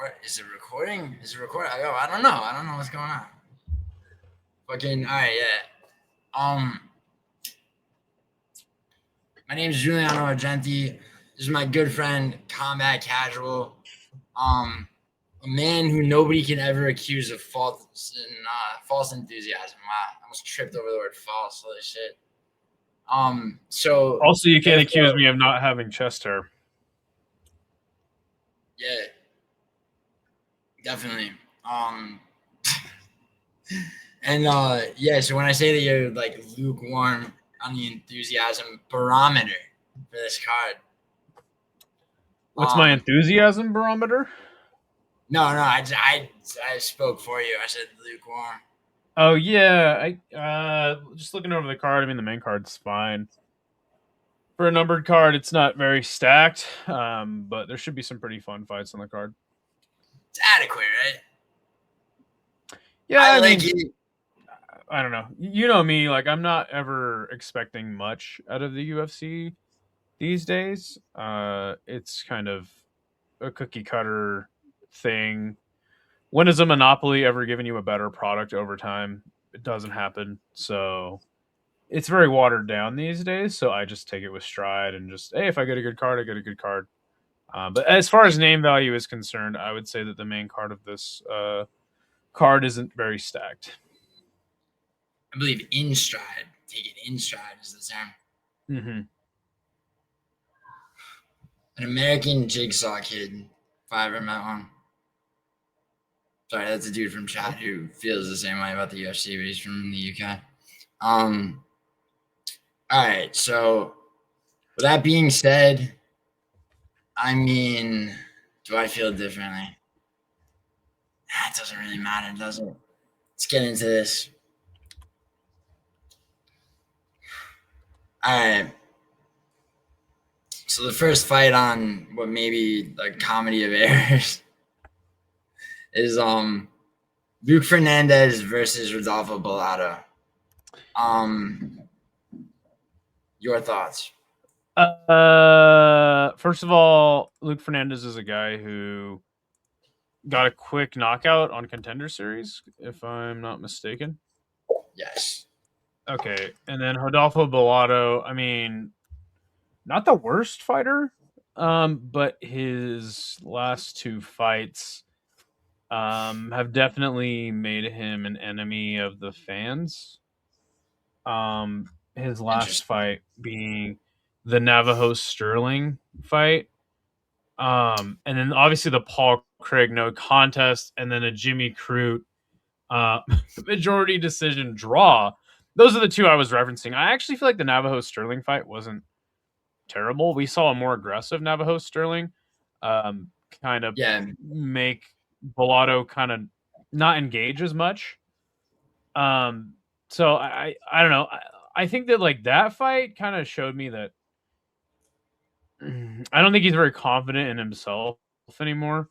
What is it recording? Is it recording? I don't know. I don't know what's going on. Fucking all right, yeah. My name is Giuliano Argenti. This is my good friend, Combat Casual. A man who nobody can ever accuse of false enthusiasm. Wow, I almost tripped over the word false. Holy shit. So also you can't accuse me of not having chest hair. Yeah, definitely. And yeah, so when I say that you're like lukewarm on the enthusiasm barometer for this card, what's my enthusiasm barometer? No, I spoke for you. I said lukewarm. Oh yeah, I just looking over the card. I mean, the main card's fine. For a numbered card, it's not very stacked, but there should be some pretty fun fights on the card. It's adequate, right? Yeah, I like mean, it. I don't know. You know me, like I'm not ever expecting much out of the UFC these days. It's kind of a cookie cutter thing. When has a monopoly ever given you a better product over time? It doesn't happen. So it's very watered down these days. So I just take it with stride and just, hey, if I get a good card, I get a good card. But as far as name value is concerned, I would say that the main card of this card isn't very stacked. I believe in stride. Take it in stride is the term. Mm-hmm. An American jigsaw kid, if I ever met one. Sorry, that's a dude from chat who feels the same way about the UFC, but he's from the UK. All right, so with that being said, I mean, do I feel differently? It doesn't really matter, does it? Let's get into this. All right. So the first fight on what may be a comedy of errors is Luke Fernandez versus Rodolfo Bellato. Your thoughts? First of all, Luke Fernandez is a guy who got a quick knockout on Contender Series, if I'm not mistaken. Yes. Okay, and then Rodolfo Bellato, I mean, not the worst fighter, but his last two fights have definitely made him an enemy of the fans. His last fight being the Navajo Sterling fight. And then obviously the Paul Craig no contest, and then a Jimmy Crute majority decision draw. Those are the two I was referencing. I actually feel like the Navajo Sterling fight wasn't terrible. We saw a more aggressive Navajo Sterling kind of make Bellato kind of not engage as much. So I don't know. I think that like that fight kind of showed me that I don't think he's very confident in himself anymore.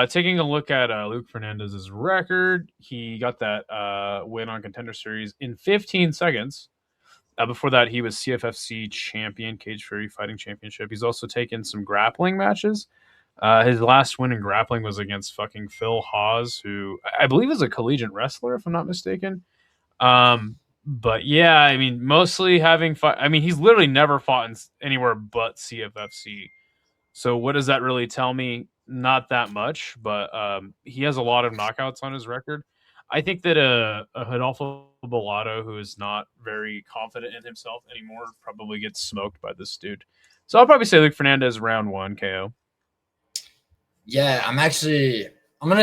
Taking a look at Luke Fernandez's record, he got that win on Contender Series in 15 seconds. Before that, he was CFFC champion, Cage Fury Fighting Championship. He's also taken some grappling matches. His last win in grappling was against fucking Phil Hawes, who I believe is a collegiate wrestler, if I'm not mistaken. But yeah, I mean, mostly having fought. I mean, he's literally never fought in anywhere but CFFC. So what does that really tell me? Not that much, but he has a lot of knockouts on his record. I think that a Rodolfo Bellato, who is not very confident in himself anymore, probably gets smoked by this dude. So I'll probably say Luke Fernandez round 1 KO. Yeah, I'm gonna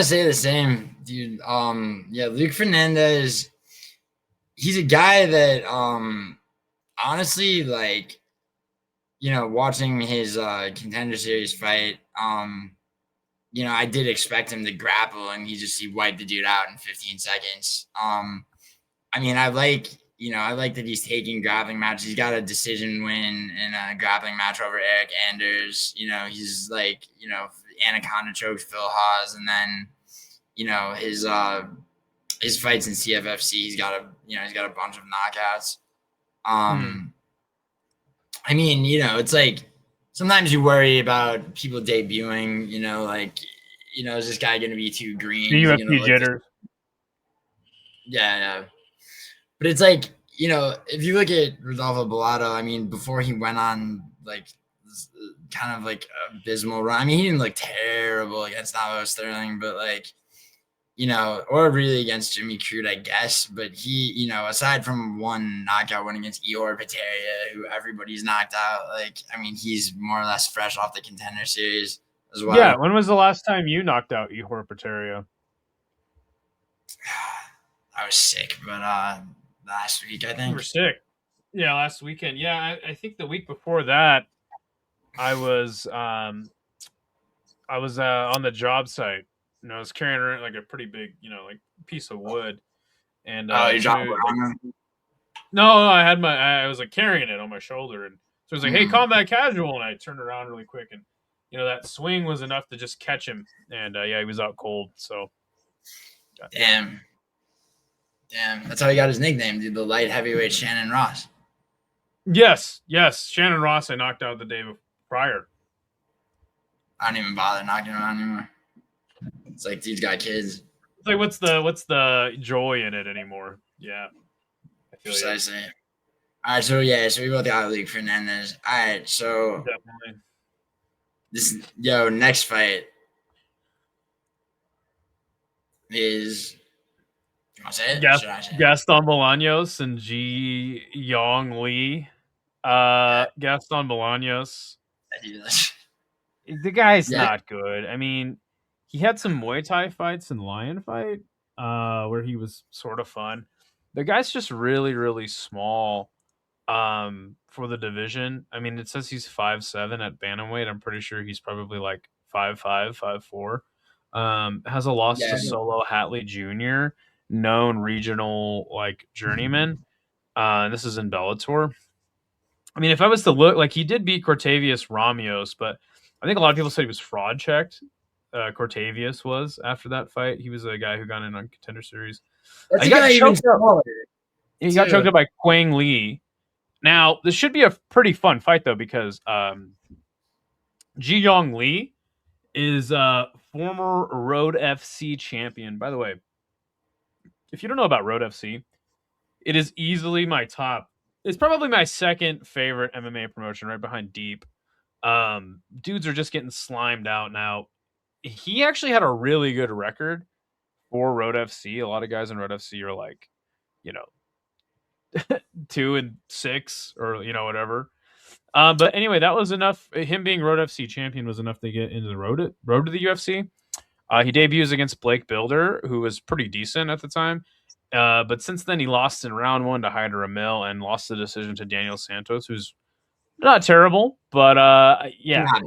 say the same, dude. Yeah, Luke Fernandez, he's a guy that honestly, like, watching his Contender Series fight, I did expect him to grapple, and he wiped the dude out in 15 seconds. I mean, I like that he's taking grappling matches. He's got a decision win in a grappling match over Eric Anders. He's Anaconda choked Phil Hawes, and then his fights in CFFC. He's got a bunch of knockouts. I mean, it's like sometimes you worry about people debuting, is this guy going to be too green? The Is he going to UFC look jitters. Yeah. But it's like, if you look at Rodolfo Bellato, I mean, before he went on like kind of like abysmal run, I mean, he didn't look terrible against Navo Sterling, but like, or really against Jimmy Crude, I guess. But he, aside from one knockout win against Ihor Peteria, who everybody's knocked out, like, I mean, he's more or less fresh off the Contender Series as well. Yeah, when was the last time you knocked out Ihor Peteria? I was sick, but last week, I think. You were sick. Yeah, last weekend. Yeah, I think the week before that, I was on the job site, and I was carrying around like a pretty big, like piece of wood. And you dropped no, I was like carrying it on my shoulder, and so I was like, "Hey, combat casual," and I turned around really quick, and that swing was enough to just catch him, and he was out cold. So, damn, that's how he got his nickname, dude. The light heavyweight Shannon Ross. Yes, Shannon Ross. I knocked out the day prior. I don't even bother knocking him out anymore. It's like dude's got kids. It's like what's the joy in it anymore? Yeah, I feel precisely. All right, so we both got Luke Fernandez. All right, so definitely. This next fight is. You want to say it? Gaston Bolanos and Jeongyeong Lee. Gaston Bolanos. The guy's not good. I mean, he had some Muay Thai fights and Lion Fight, where he was sort of fun. The guy's just really, really small for the division. I mean, it says he's 5'7" at bantamweight. I'm pretty sure he's probably like 5'5", 5'4". Has a loss to Solo Hatley Jr., known regional like journeyman. This is in Bellator. I mean, if I was to look, like, he did beat Cortavius Ramios, but I think a lot of people said he was fraud checked. Cortavius was after that fight. He was a guy who got in on Contender Series. He got choked up by Quang Lee. Now, this should be a pretty fun fight, though, because Jeongyeong Lee is a former Road FC champion. By the way, if you don't know about Road FC, it is easily my top. It's probably my second favorite MMA promotion, right behind Deep. Dudes are just getting slimed out now. He actually had a really good record for Road FC. A lot of guys in Road FC are like, 2-6 or whatever. But anyway, that was enough. Him being Road FC champion was enough to get into the road to the UFC. He debuts against Blake Builder, who was pretty decent at the time. But since then, he lost in round 1 to Hyder Ramil and lost the decision to Daniel Santos, who's not terrible, but not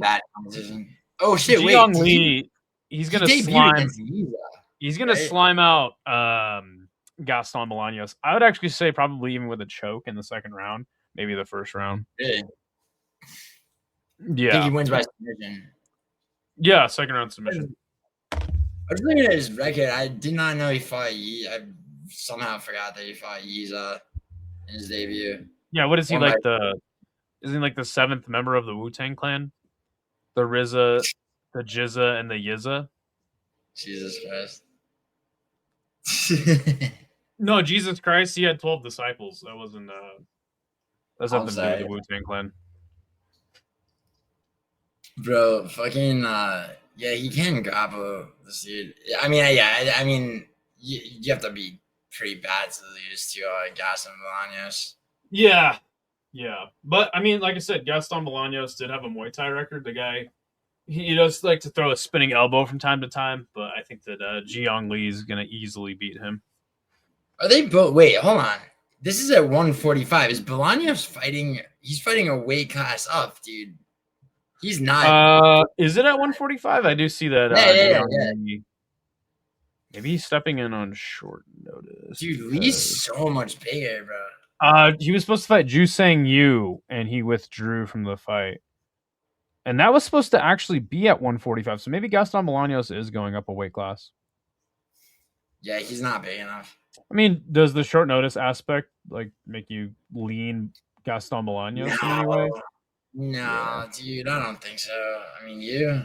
bad competition. Oh shit! Jeongyeong Lee, he's gonna slime. He's gonna slime out Gaston Bolanos. I would actually say probably even with a choke in the second round, maybe the first round. Really? Yeah. I think he wins by submission. Yeah, second round submission. I was looking at his record. I did not know he fought Yi. I somehow forgot that he fought Yiza in his debut. Yeah, what is he like Is he like the 7th member of the Wu-Tang Clan? The RZA, the Jizza, and the Yizza? Jesus Christ. No, Jesus Christ, he had 12 disciples. That wasn't that's nothing to do with the Wu-Tang Clan. Bro, fucking he can grapple this dude. I mean, you have to be pretty bad to lose to Gaston Bolanos. Yeah. But I mean, like I said, Gaston Bolanos did have a Muay Thai record. The guy, he does like to throw a spinning elbow from time to time, but I think that Jeongyeong Lee is going to easily beat him. Are they both? Wait, hold on. This is at 145. Is Bolanos fighting? He's fighting a weight class up, dude. He's not. Is it at 145? I do see that. Yeah. Maybe he's stepping in on short notice. Dude, Lee's so much bigger, bro. He was supposed to fight Ju Sang Yu, and he withdrew from the fight. And that was supposed to actually be at 145. So maybe Gaston Bolanos is going up a weight class. Yeah, he's not big enough. I mean, does the short notice aspect like make you lean Gaston Bolanos in any way? No, dude, I don't think so. I mean, you?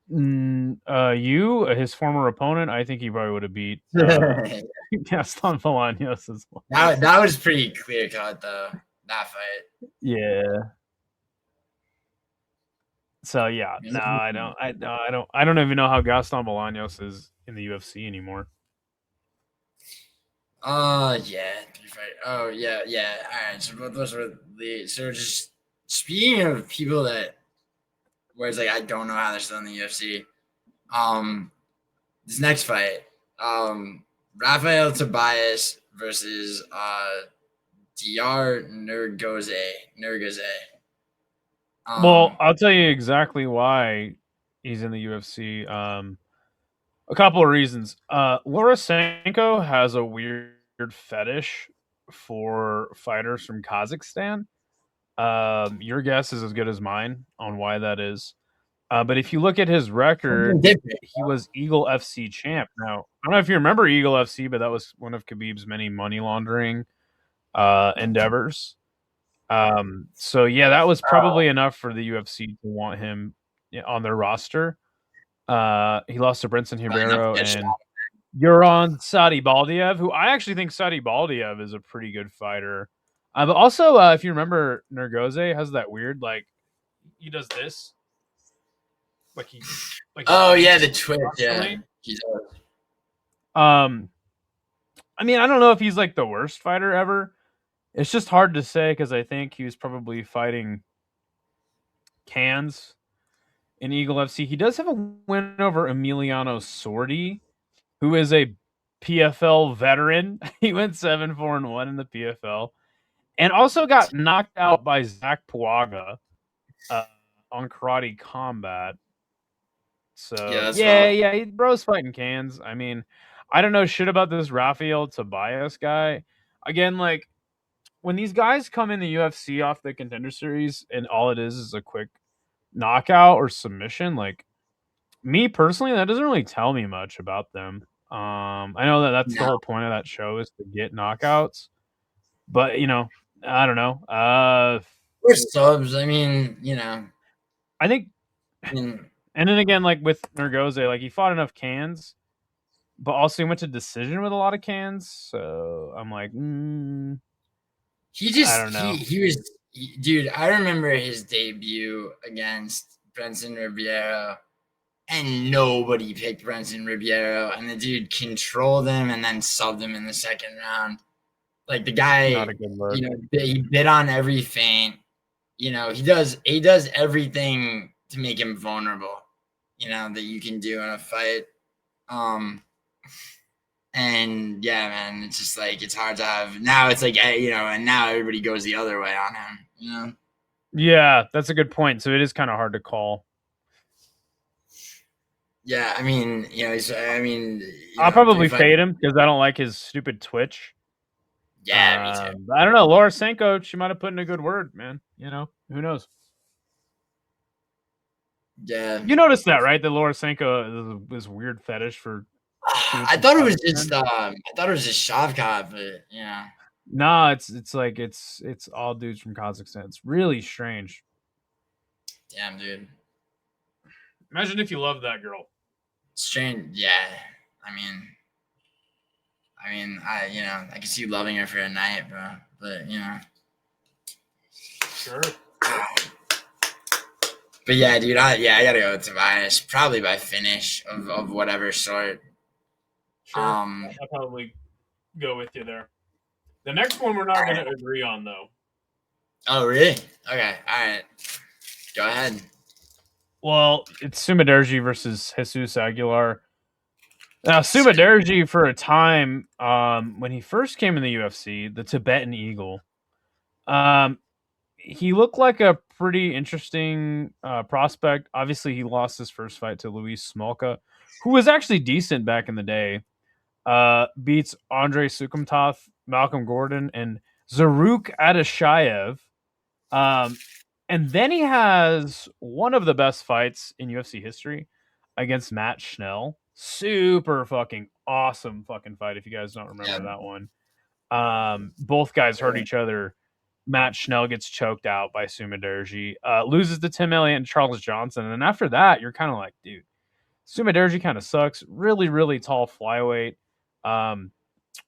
His former opponent, I think he probably would have beat that Gaston Bolanos as well. that was pretty clear cut though. That fight. Yeah. So yeah, no, I don't. I don't even know how Gaston Bolanos is in the UFC anymore. Yeah. Oh yeah, yeah. All right. So both those were the. So just speaking of people that, where it's like I don't know how they're still in the UFC. Um, this next fight, Rafael Tobias versus Diyar Nurgozhay. Well, Um, I'll tell you exactly why he's in the UFC. A couple of reasons. Lorosenko has a weird fetish for fighters from Kazakhstan. Your guess is as good as mine on why that is. But if you look at his something record, different. he was Eagle FC champ. Now, I don't know if you remember Eagle FC, but that was one of Khabib's many money laundering endeavors. So yeah, that was probably enough for the UFC to want him on their roster. He lost to Brinson Probably enough to Ribeiro get shot. and Yuron Sadi Baldiev, who I actually think Sadi Baldiev is a pretty good fighter. But also, if you remember, Nurgozhay has that weird like he does this, like he Oh yeah, the tweaks twitch. Yeah, constantly. he's Um, I mean, I don't know if he's like the worst fighter ever. It's just hard to say because I think he was probably fighting cans in Eagle FC. He does have a win over Emiliano Sordi, who is a PFL veteran. He went 7-4-1 in the PFL, and also got knocked out by Zach Puaga on Karate Combat. So that's yeah, bro's fighting cans. I mean, I don't know shit about this Rafael Tobias guy. Again, like when these guys come in the UFC off the Contender Series, and all it is a quick knockout or submission, like me personally, that doesn't really tell me much about them. I know that that's the no. whole point of that show is to get knockouts, but I don't know. We're subs. I mean, I think, I mean, and then again, like with Nurgozhay, like he fought enough cans, but also he went to decision with a lot of cans. So I'm like, he I just don't know. dude. I remember his debut against Brenson Ribeiro, and nobody picked Brenson Ribeiro, and the dude controlled him and then subbed him in the second round. Like the Not guy, a good look. he bit on every feint. He does everything to make him vulnerable. That you can do in a fight. And yeah, man, it's just like it's hard to have now. It's like and now everybody goes the other way on him. Yeah, that's a good point. So it is kind of hard to call. Yeah, I mean, I'll probably fade him because I don't like his stupid Twitch. Yeah, me too. I don't know. Lorosenko, she might have put in a good word, man. Who knows? Yeah, You noticed that, right? That Lorosenko is this weird fetish for. I thought it was just Shavkat, but yeah. Nah, it's like it's all dudes from Kazakhstan. It's really strange. Damn, dude. Imagine if you loved that girl. Strange. Yeah, I mean, I can see loving her for a night, bro. But Sure. But yeah, dude. I gotta go with Tobias, probably by finish of whatever sort. Sure. I'll probably go with you there. The next one we're not going to agree on, though. Oh, really? Okay. All right. Go ahead. Well, it's Tumendemberel versus Jesus Aguilar. Now, Tumendemberel, for a time, when he first came in the UFC, the Tibetan Eagle, he looked like a pretty interesting prospect. Obviously, he lost his first fight to Luis Smolka, who was actually decent back in the day. Beats Andrei Sukumtov, Malcolm Gordon, and Zaruk Adeshayev. And then he has one of the best fights in UFC history against Matt Schnell. Super fucking awesome fucking fight if you guys don't remember that one. Both guys hurt each other. Matt Schnell gets choked out by Tumendemberel. Loses to Tim Elliott and Charles Johnson. And then after that, you're kind of like, dude, Sumaderji kind of sucks. Really, really tall flyweight.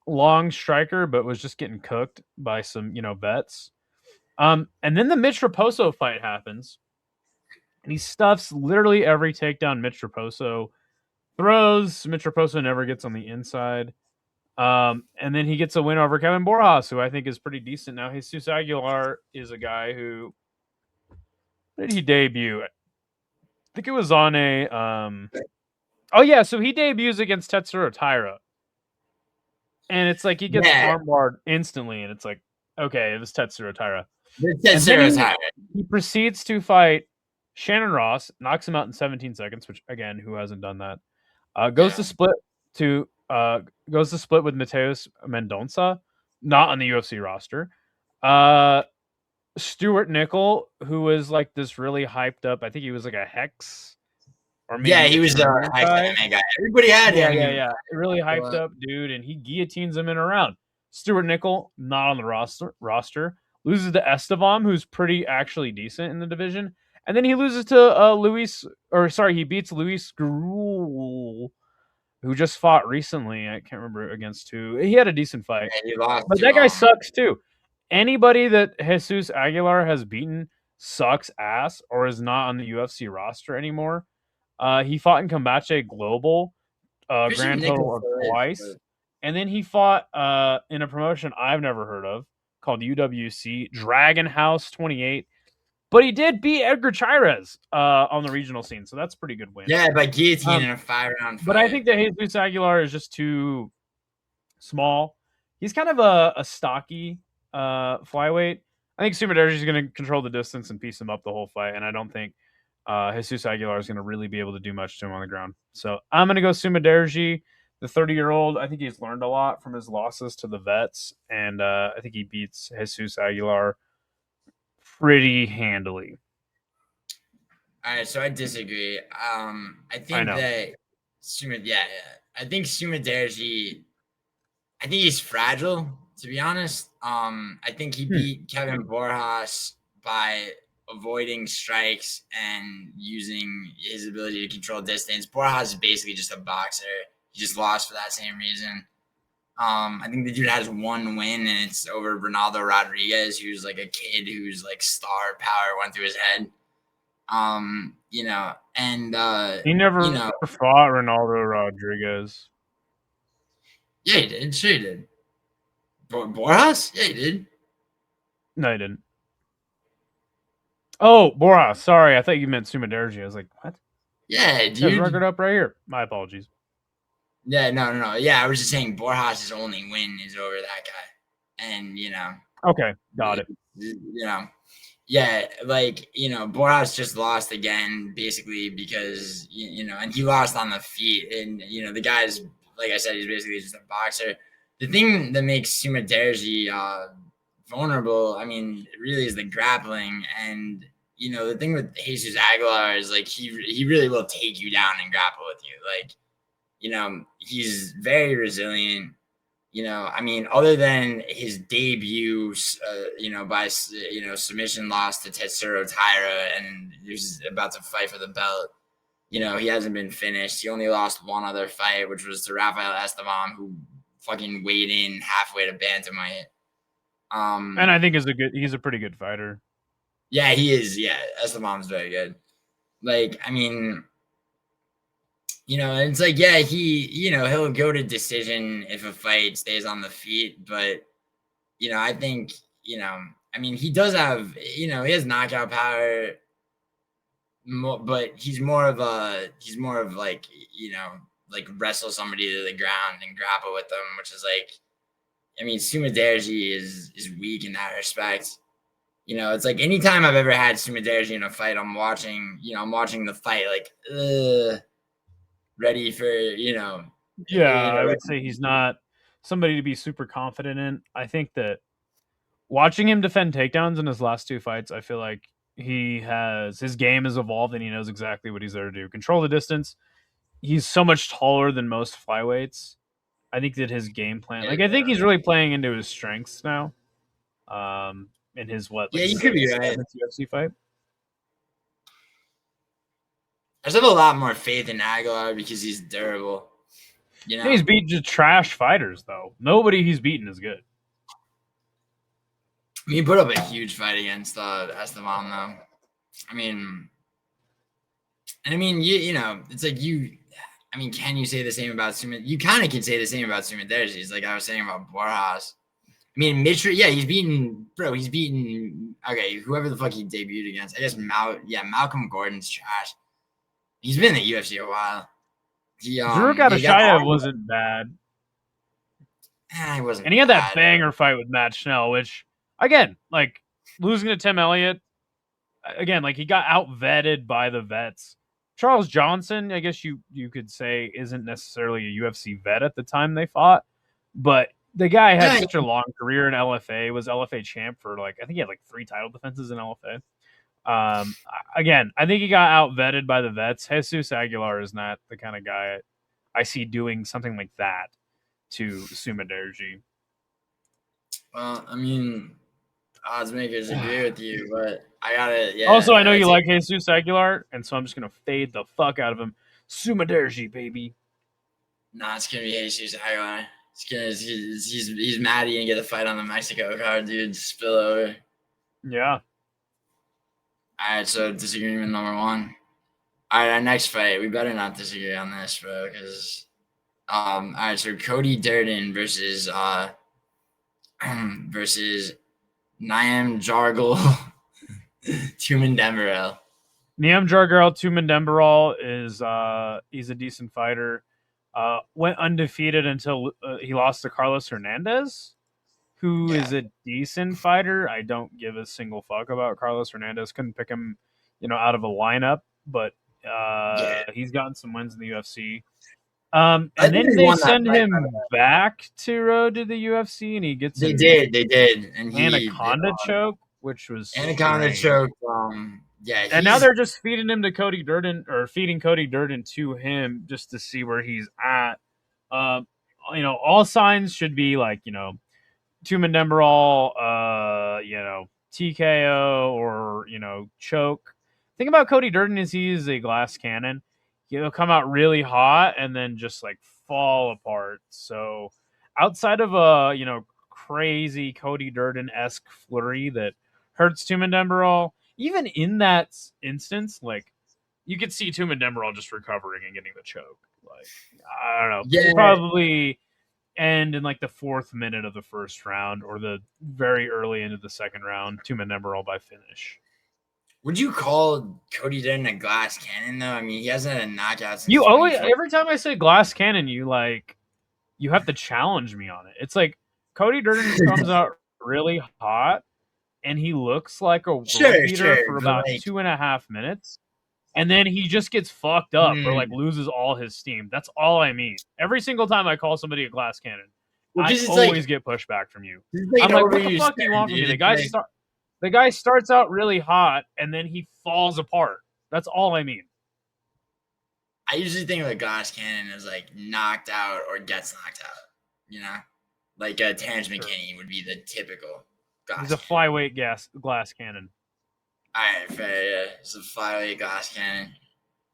Long striker, but was just getting cooked by some, vets. And then the Mitch Raposo fight happens, and he stuffs literally every takedown Mitch Raposo throws. Mitch Raposo never gets on the inside. And then he gets a win over Kevin Borjas, who I think is pretty decent. Now, Jesus Aguilar is a guy who, when did he debut? I think it was on a oh yeah, so he debuts against Tetsuro Taira. And it's like he gets armbarred instantly, and it's like, okay, it was Tetsuro Taira. And then he proceeds to fight Shannon Ross, knocks him out in 17 seconds, which again, who hasn't done that? Goes to split with Mateus Mendonça, not on the UFC roster. Stuart Nickel, who was like this really hyped up, I think he was like a Hex, or maybe he was the hyped MMA guy. Everybody had him. Yeah, really hyped up dude, and he guillotines him in a round. Stuart Nickel, not on the roster, loses to Estevam, who's pretty actually decent in the division, and then he loses to he beats Luis Gruel, who just fought recently. I can't remember against who. He had a decent fight. Yeah, he lost, but that guy sucks too. Anybody that Jesus Aguilar has beaten sucks ass or is not on the UFC roster anymore. He fought in Combache Global, grand total of twice. And then he fought in a promotion I've never heard of called UWC, Dragon House 28. But he did beat Edgar Chairez on the regional scene, so that's a pretty good win. Yeah, by guillotine in a 5-round fight. But I think that Jesus Aguilar is just too small. He's kind of a stocky flyweight. I think Sumaderji is going to control the distance and piece him up the whole fight, and I don't think Jesus Aguilar is going to really be able to do much to him on the ground. So I'm going to go Sumaderji, the 30-year-old. I think he's learned a lot from his losses to the vets, and I think he beats Jesus Aguilar pretty handily. All right, so I disagree. I think that I think Sumaderji, I think he's fragile, to be honest. I think he beat Kevin Borjas by avoiding strikes and using his ability to control distance. Borjas is basically just a boxer. He just lost for that same reason. I think the dude has one win, and it's over Ronaldo Rodrigues, who's like a kid who's like star power went through his head. And he never fought Ronaldo Rodrigues. Yeah, he did. Sure, he did. Borjas? Yeah, he did. No, he didn't. Oh, Borjas. Sorry, I thought you meant Sumaderji. I was like, what? Yeah, dude. His record up right here. My apologies. Yeah, no. Yeah, I was just saying Borjas' only win is over that guy. And, Okay, got it. Yeah, like, Borjas just lost again, basically, because, and he lost on the feet. And, the guy's, like I said, he's basically just a boxer. The thing that makes Sumaderji vulnerable, I mean, really is the grappling. And, the thing with Jesus Aguilar is, like, he really will take you down and grapple with you. Like, he's very resilient. I mean, other than his debut, by, submission loss to Tetsuro Taira, and he's about to fight for the belt, he hasn't been finished. He only lost one other fight, which was to Rafael Estevam, who fucking weighed in halfway to bantamweight. And I think he's a pretty good fighter. Yeah, he is. Yeah, Estevam's very good. Like, I mean, it's like, yeah, he'll go to decision if a fight stays on the feet, but, I think, I mean, he does have, he has knockout power, but he's more of like, like wrestle somebody to the ground and grapple with them, which is like, I mean, Sumaderji is weak in that respect. It's like anytime I've ever had Sumaderji in a fight, I'm watching the fight, like, ready for, I would say he's not somebody to be super confident in. I think that watching him defend takedowns in his last two fights, I feel like his game has evolved and he knows exactly what he's there to do. Control the distance. He's so much taller than most flyweights. I think that his game plan, I think he's really playing into his strengths now. In his you could be right. UFC fight. I just have a lot more faith in Aguilar because he's durable. You know, He's beat just trash fighters though. Nobody he's beaten is good. I mean, he put up a huge fight against Esteban, though. I mean, you know, it's like you. I mean, can you say the same about Suman? You kind of can say the same about Tumendemberel. Like I was saying about Borralho. I mean, Mitra, yeah, he's beaten, bro. He's beaten. Okay, whoever the fuck he debuted against. I guess Malcolm Gordon's trash. He's been in the UFC a while. He Xiao wasn't bad. He wasn't. And he had bad. that banger fight with Matt Schnell, which again, like losing to Tim Elliott, again, like he got out vetted by the vets. Charles Johnson, I guess you could say, isn't necessarily a UFC vet at the time they fought, but the guy had such a long career in LFA, was LFA champ for like, I think he had like 3 title defenses in LFA. Again, I think he got out vetted by the vets. Jesus Aguilar is not the kind of guy I see doing something like that to Tumendemberel. Well, I mean, odds makers agree with you, but I gotta. Yeah. Also, I know you like Jesus Aguilar, and so I'm just gonna fade the fuck out of him. Tumendemberel, baby. Nah, it's gonna be Jesus Aguilar. He's mad he didn't get a fight on the Mexico card, dude. Spill over. Yeah. All right, so disagreement number 1. All right, our next fight. We better not disagree on this, bro, because all right, so Cody Durden versus versus Nyamjargal Tumendemberel. Nyamjargal Tumendemberel is he's a decent fighter. Went undefeated until he lost to Carlos Fernandez, who is a decent fighter. I don't give a single fuck about Carlos Fernandez. Couldn't pick him, out of a lineup, but he's gotten some wins in the UFC. And then they send him back to road to the UFC, and he gets They did, and Anaconda choke, which was Anaconda choke. Yeah, and now they're just feeding him to Cody Durden, or feeding Cody Durden to him just to see where he's at. All signs should be like Tumendemberel, TKO or choke. Thing about Cody Durden is he's a glass cannon. He'll come out really hot and then just like fall apart. So outside of a crazy Cody Durden-esque flurry that hurts Tumendemberel, even in that instance, like you could see Tumendemberel just recovering and getting the choke. Like I don't know, probably end in like the 4th minute of the first round or the very early into the second round. Tumendemberel by finish. Would you call Cody Durden a glass cannon though? I mean, he hasn't had a knockout since. You always, every time I say glass cannon, you have to challenge me on it. It's like Cody Durden comes out really hot, and he looks like a beater for about 2.5 minutes, and then he just gets fucked up or like loses all his steam. That's all I mean. Every single time I call somebody a glass cannon, I always get pushback from you. I'm like, what the fuck do you want from me? The guy starts out really hot, and then he falls apart. That's all I mean. I usually think of a glass cannon as like knocked out or gets knocked out. Like a Terrence McKinney would be the typical glass. He's a flyweight glass cannon. All right, fair. Yeah, it's a flyweight glass cannon.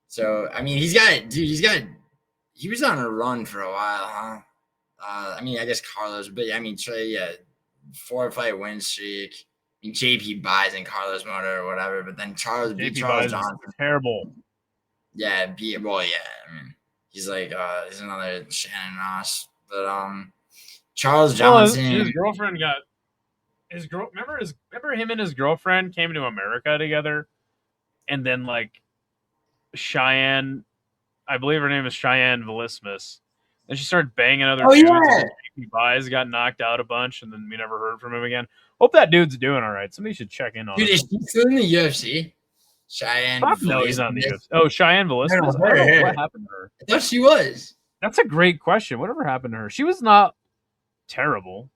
So I mean, he was on a run for a while, huh? I mean, I guess Carlos, but I mean, Trey, 4-fight win streak. I mean, JP buys in Carlos Motor or whatever, but then Charles Johnson. Terrible. Yeah, I mean, he's like he's another Shannon Ross, but Charles Johnson. His girlfriend got his girl. Remember him and his girlfriend came to America together, and then like Cheyenne, I believe her name is Cheyenne Velismus, and she started banging other dudes. Yeah. He buys, got knocked out a bunch, and then we never heard from him again. Hope that dude's doing all right. Somebody should check in on him. Dude, is he still in the UFC? Cheyenne. No, he's not in the UFC. Oh, Cheyenne Velismus. I don't know what happened to her. I thought she was. That's a great question. Whatever happened to her? She was not terrible.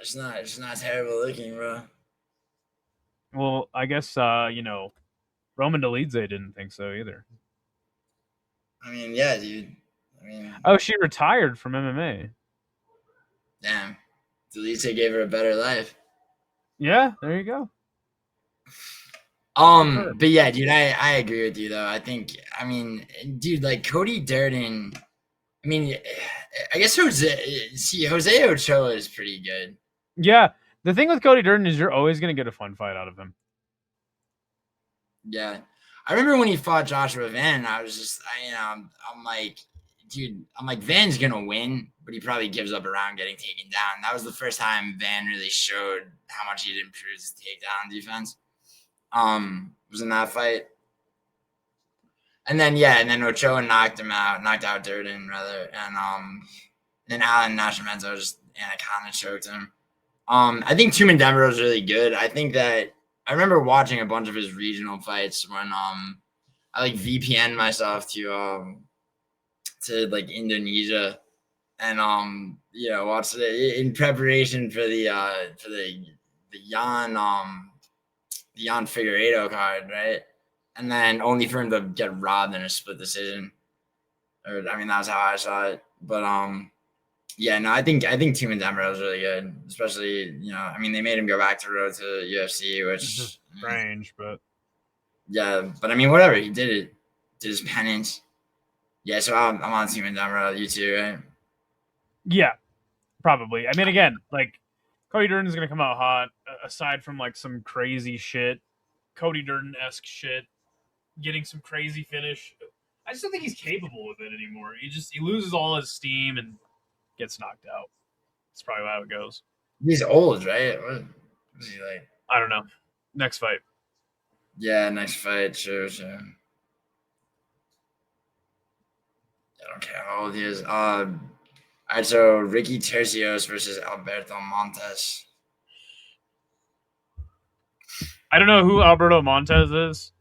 It's not terrible looking, bro. Well, I guess Roman Dolidze didn't think so either. I mean, yeah, dude. I mean, she retired from MMA. Damn, Dolidze gave her a better life. Yeah, there you go. Sure. But yeah, dude, I agree with you though. I mean, dude, like Cody Durden. I mean, I guess Jose Ochoa is pretty good. Yeah. The thing with Cody Durden is you're always going to get a fun fight out of him. Yeah, I remember when he fought Joshua Van. I was just, I'm like, dude, I'm like, Van's gonna win, but he probably gives up a round getting taken down. That was the first time Van really showed how much he'd improved his takedown defense. Was in that fight. And then Ochoa knocked out Durden rather, and then Alan Nascimento just anaconda choked him. I think Tumendemberel is really good. I think that I remember watching a bunch of his regional fights when I like VPN myself to like Indonesia and watched it in preparation for the Jan Figueiredo card, right? And then only for him to get robbed in a split decision. Or I mean, that's how I saw it. But yeah, no, I think Tumendemberel is really good, especially I mean, they made him go back to road to UFC, which strange, but yeah, but I mean, whatever, he did it, did his penance. Yeah, so I'm on Tumendemberel, you too, right? yeah, probably. I mean, again, like Cody Durden is going to come out hot. Aside from like some crazy shit, Cody Durden-esque shit, getting some crazy finish. I just don't think he's capable of it anymore. He loses all his steam and gets knocked out. That's probably how it goes. He's old, right? What is he like? I don't know. Next fight. Yeah, next fight, sure. I don't care how old he is. All right, so Ricky Turcios versus Alberto Montes. I don't know who Alberto Montes is.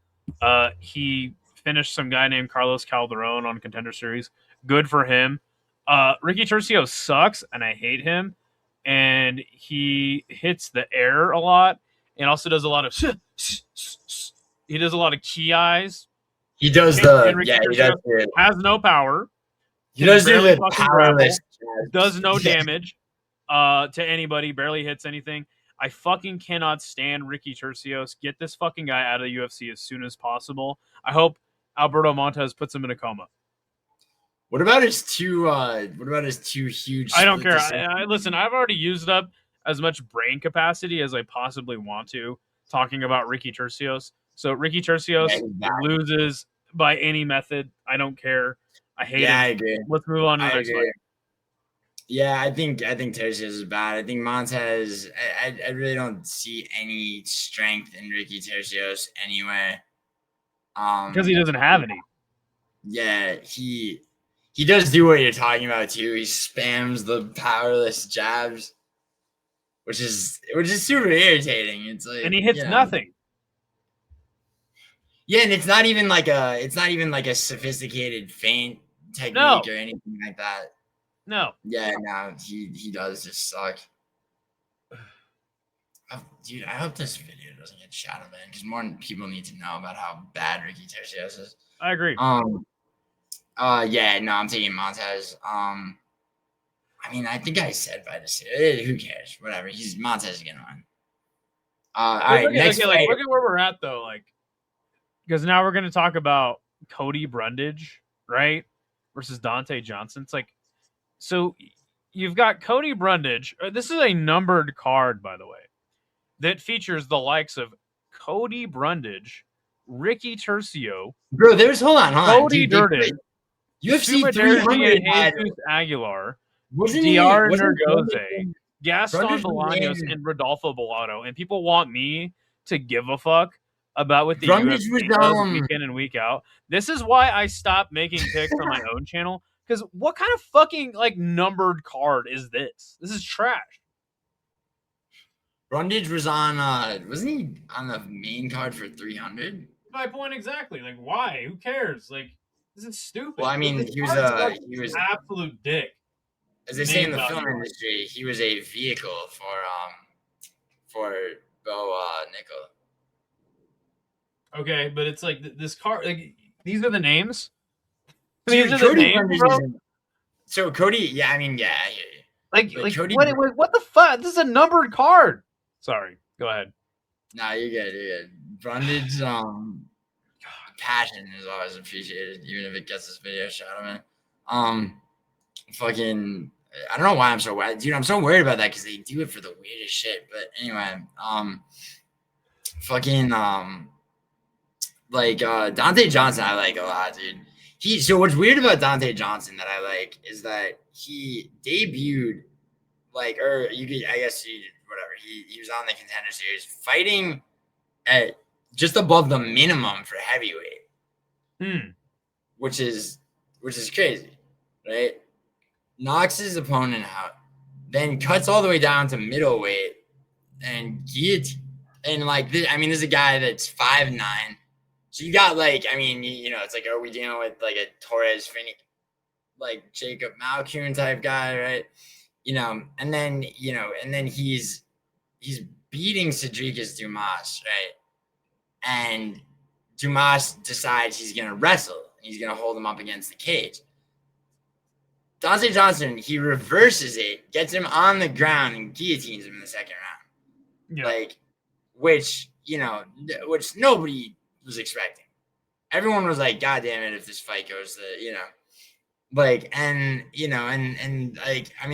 He finished some guy named Carlos Calderon on Contender Series. Good for him. Ricky Turcios sucks, and I hate him. And he hits the air a lot, and also does a lot of. He does a lot of key eyes. He does He does. Has no power. He does do the powerless. Does no damage to anybody. Barely hits anything. I fucking cannot stand Ricky Turcios. Get this fucking guy out of the UFC as soon as possible. I hope Alberto Montes puts him in a coma. What about his two huge? I don't care. Listen, I've already used up as much brain capacity as I possibly want to talking about Ricky Turcios. So Ricky Turcios loses by any method. I don't care. I hate him. I agree. Let's move on to the next fight. Yeah, I think Turcios is bad. I think Montes. I really don't see any strength in Ricky Turcios anyway. Because he doesn't have any. Yeah, he does do what you're talking about too. He spams the powerless jabs, which is super irritating. It's like, and he hits nothing. Yeah, and it's not even like a sophisticated feint technique or anything like that. No. Yeah, no, he does just suck. Oh, dude, I hope this video doesn't get shadow banned because more people need to know about how bad Ricky Turcios is. I agree. Yeah, no, I'm taking Montes. I mean, I think I said by decision. Who cares? Whatever. Montes is gonna win. All right, next fight. Look at where we're at though, like, because now we're gonna talk about Cody Brundage, right, versus Donte Johnson. It's like, so you've got Cody Brundage. This is a numbered card, by the way, that features the likes of Cody Brundage, Ricky Turcios, bro. Hold on, Cody Durden, UFC 300 Jesus Aguilar, wasn't Diyar Nurgozhay, Gaston Bolanos, and Rodolfo Bellato. And people want me to give a fuck about what the UFC does week in and week out. This is why I stopped making picks on my own channel. Because what kind of fucking like numbered card is this? This is trash. Brundage was on. Wasn't he on the main card for 300? My point exactly. Like, why? Who cares? Like, this is stupid. Well, I mean, he was an absolute dick. As they say in the film industry, he was a vehicle for Bo Nickel. Okay, but it's like this card. Like, these are the names. These are the names, bro. So Cody, yeah, I mean, yeah, I hear you. Like Cody, what the fuck? This is a numbered card. Sorry, go ahead. Nah, you're good. Brundage, passion is always appreciated, even if it gets this video shot of it. Fucking, I don't know why I'm so worried, dude. I'm so worried about that because they do it for the weirdest shit. But anyway, fucking, Donte Johnson, I like a lot, dude. So what's weird about Donte Johnson that I like is that he debuted or you could, I guess, whatever. He was on the Contender Series fighting at just above the minimum for heavyweight, which is crazy, right? Knocks his opponent out, then cuts all the way down to middleweight and guillotine. And this is a guy that's 5'9". So you got it's like, are we dealing with like a Torres Finney, like Jacob Malkoon type guy, right? And then he's beating Cedricus Dumas, right? And Dumas decides he's gonna wrestle. He's gonna hold him up against the cage. Donte Johnson, he reverses it, gets him on the ground, and guillotines him in the second round. Yeah. Which nobody was expecting. Everyone was like, God damn it, if this fight goes to,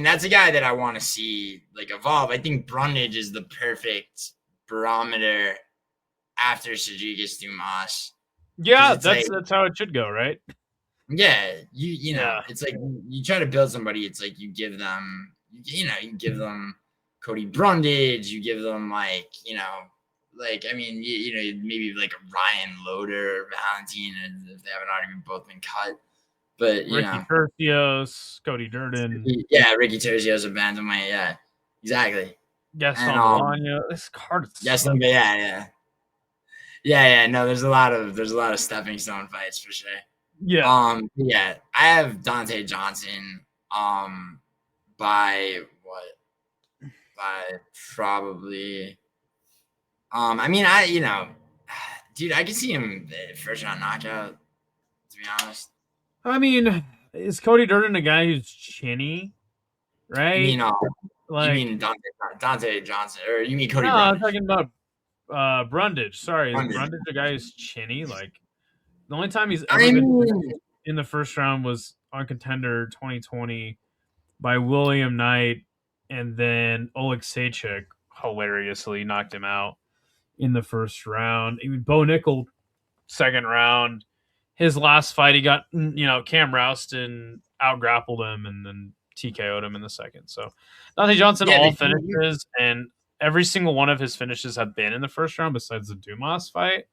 that's a guy that I want to see evolve. I think Brundage is the perfect barometer after Cedricus Dumas. Yeah, that's how it should go, right? Yeah, it's like you try to build somebody. It's like you give them, you give them Cody Brundage. You give them maybe like a Ryan Loader or Valentine, if they haven't already both been cut. But Ricky Turcios, Cody Durden. Yeah, Ricky Turcios of bantamweight. Yeah, exactly. Gaston, this card. Gaston, yeah. No, there's a lot of stepping stone fights for sure. Yeah. I have Donte Johnson. By probably. Dude, I can see him first round knockout. To be honest. I mean, is Cody Durden a guy who's chinny? Right? You mean Donte Johnson, or you mean Cody? No, Brundage? I'm talking about Brundage. Sorry, is Brundage a guy who's chinny? Like the only time he's ever been in the first round was on Contender 2020 by William Knight, and then Oleg Sachek hilariously knocked him out in the first round. I mean, Bo Nickel, second round. His last fight, he got, Cam Rouston out-grappled him and then TKO'd him in the second. So, Donte Johnson, all finishes, and every single one of his finishes have been in the first round besides the Dumas fight.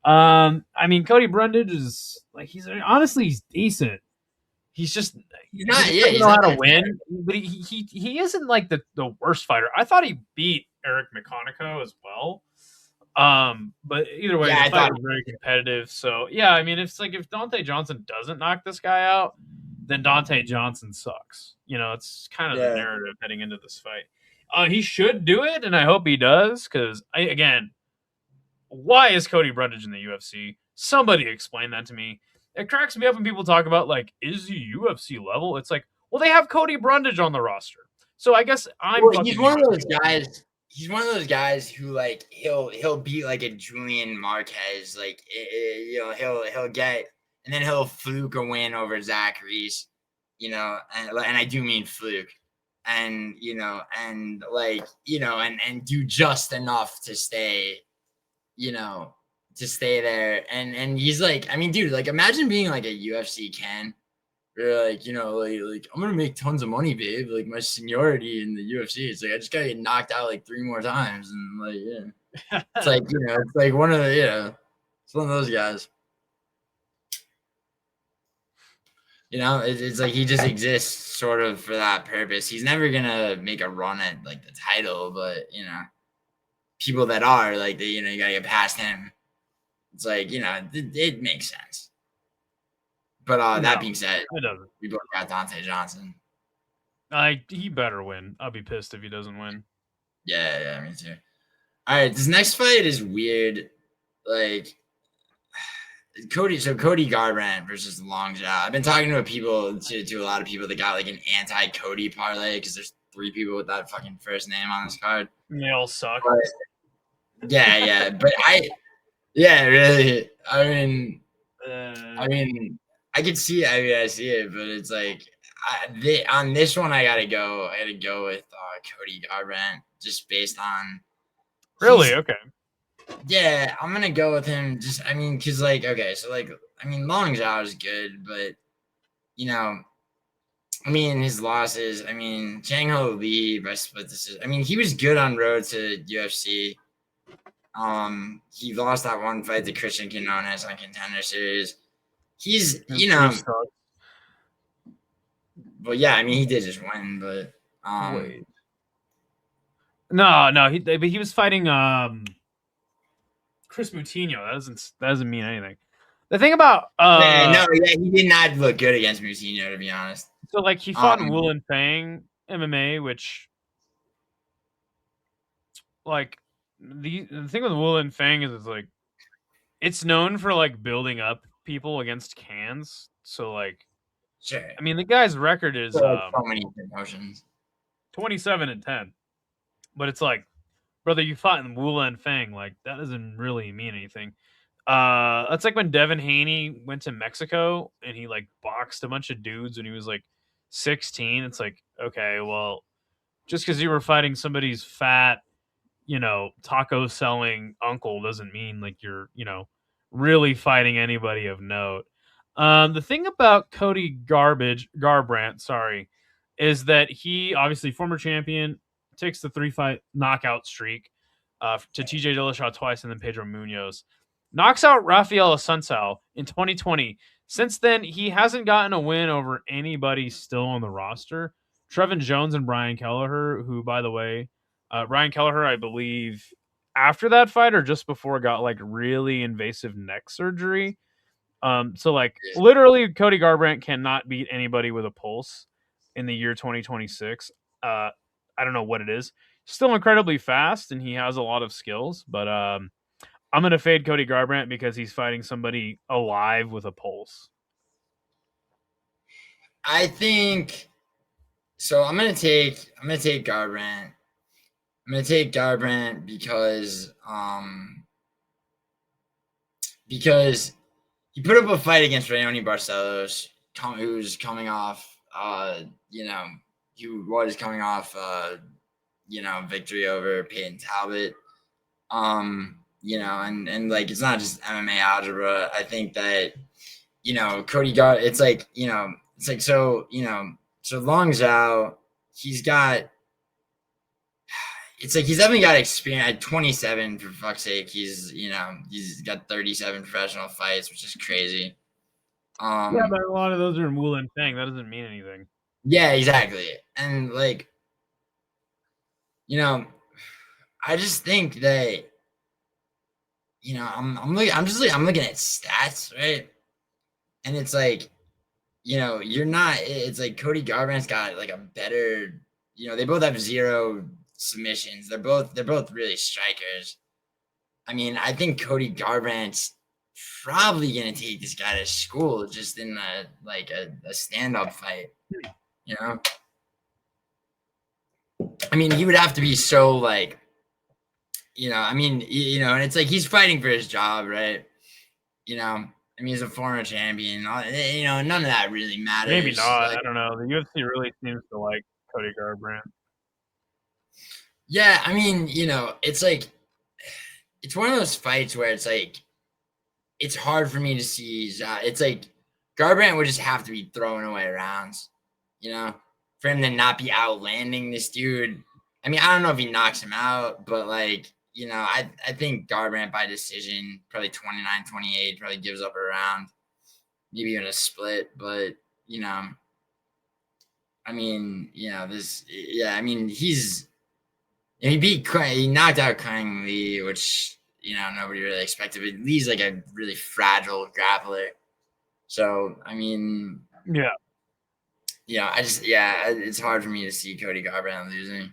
Cody Brundage is, he's decent. He's just he doesn't know how to win, but he isn't like the worst fighter. I thought he beat Eric McConaughey as well. But either way, the fight was very competitive. So yeah, if Donte Johnson doesn't knock this guy out, then Donte Johnson sucks. It's kind of the narrative heading into this fight. He should do it, and I hope he does, because why is Cody Brundage in the UFC? Somebody explain that to me. It cracks me up when people talk about is he UFC level? It's like, well, they have Cody Brundage on the roster, so I guess he's one of those guys. He's one of those guys who he'll beat a Julian Marquez, he'll get, and then he'll fluke a win over Zach Reese, and I do mean fluke, and and do just enough to stay, there, and he's dude, imagine being a UFC Ken. You're I'm gonna make tons of money, babe. My seniority in the UFC, it's I just gotta get knocked out 3 more times, and it's it's one of the it's one of those guys. It's he just exists sort of for that purpose. He's never gonna make a run at the title, but people that are you gotta get past him. It's it makes sense. But that being said, we both got Donte Johnson. He better win. I'll be pissed if he doesn't win. Yeah, me too. All right, this next fight is weird. Cody Garbrandt versus Long Xiao. I've been talking to a lot of people that got an anti-Cody parlay, because there's 3 people with that fucking first name on this card. And they all suck. But, yeah. But Yeah, really. I Uh, mean, I could see. I mean, I see it, but it's like on this one, I gotta go. I gotta go with Cody Garbrandt, just based on really? he's. Okay. Yeah, I'm gonna go with him. Just, I mean, cause like, okay, so like, I mean, Long Zhao is good, but you know, I mean, his losses. I mean, Chang Ho Lee by split decision. I mean, he was good on road to UFC. He lost that one fight to Christian Quinones on Contender Series. He's, Which sucks. but yeah, I mean, he did just win, but Wait. No, he was fighting Chris Moutinho. That doesn't mean anything. The thing about yeah, no, yeah, he did not look good against Moutinho, to be honest. so like he fought in Um, Wu and Fang MMA, which like the thing with Wu and Fang is it's like it's known for like building up people against cans. So like sure, I mean the guy's record is so, like, so many promotions. 27-10. But it's like, brother, you fought in Wu and Fang, like that doesn't really mean anything. That's like when Devin Haney went to Mexico and he like boxed a bunch of dudes when he was like 16. It's like, okay, well, just because you were fighting somebody's fat, taco selling uncle doesn't mean like you're, really fighting anybody of note. The thing about Garbrandt, sorry, is that he obviously former champion takes the 3-fight knockout streak to TJ Dillashaw twice and then Pedro Munoz. Knocks out Rafael Assunção in 2020. Since then, he hasn't gotten a win over anybody still on the roster. Trevin Jones and Brian Kelleher, who, by the way, Ryan Kelleher, I believe, after that fight or just before, got like really invasive neck surgery. So like literally, Cody Garbrandt cannot beat anybody with a pulse in the year 2026. I don't know what it is. Still incredibly fast, and he has a lot of skills. But I'm gonna fade Cody Garbrandt because he's fighting somebody alive with a pulse. I think so. I'm gonna take Garbrandt. I'm gonna take Garbrandt because he put up a fight against Raoni Barcelos, who's coming off, he was coming off, victory over Peyton Talbot. And like, it's not just MMA algebra. I think that, Cody got, so Long Zhao, he's got, it's like he's definitely got experience at 27, for fuck's sake. He's got 37 professional fights, which is crazy. Yeah, Um, but a lot of those are in Wu and Fang. That doesn't mean anything. yeah, exactly. And like, you know, I just think that, I'm looking at stats, right? And it's like, you're not. It's like Cody Garbrandt's got like a better. They both have zero submissions. They're both really strikers. I mean, I think Cody Garbrandt's probably gonna take this guy to school just in a stand up fight. You know, I mean, he would have to be so like, I mean, and it's like he's fighting for his job, right? I mean, he's a former champion. None of that really Maybe matters. not. Like, I don't know. The UFC really seems to like Cody Garbrandt. yeah, I mean, it's like it's one of those fights where it's like it's hard for me to see. It's like Garbrandt would just have to be throwing away rounds, you know, for him to not be outlanding this dude. I mean, I don't know if he knocks him out, but like, I think Garbrandt by decision, probably 29-28, probably gives up a round, maybe even a split. But, I mean, I mean, he knocked out Kang Lee, which, nobody really expected. But Lee's like a really fragile grappler. So, I mean, Yeah, it's hard for me to see Cody Garbrandt losing.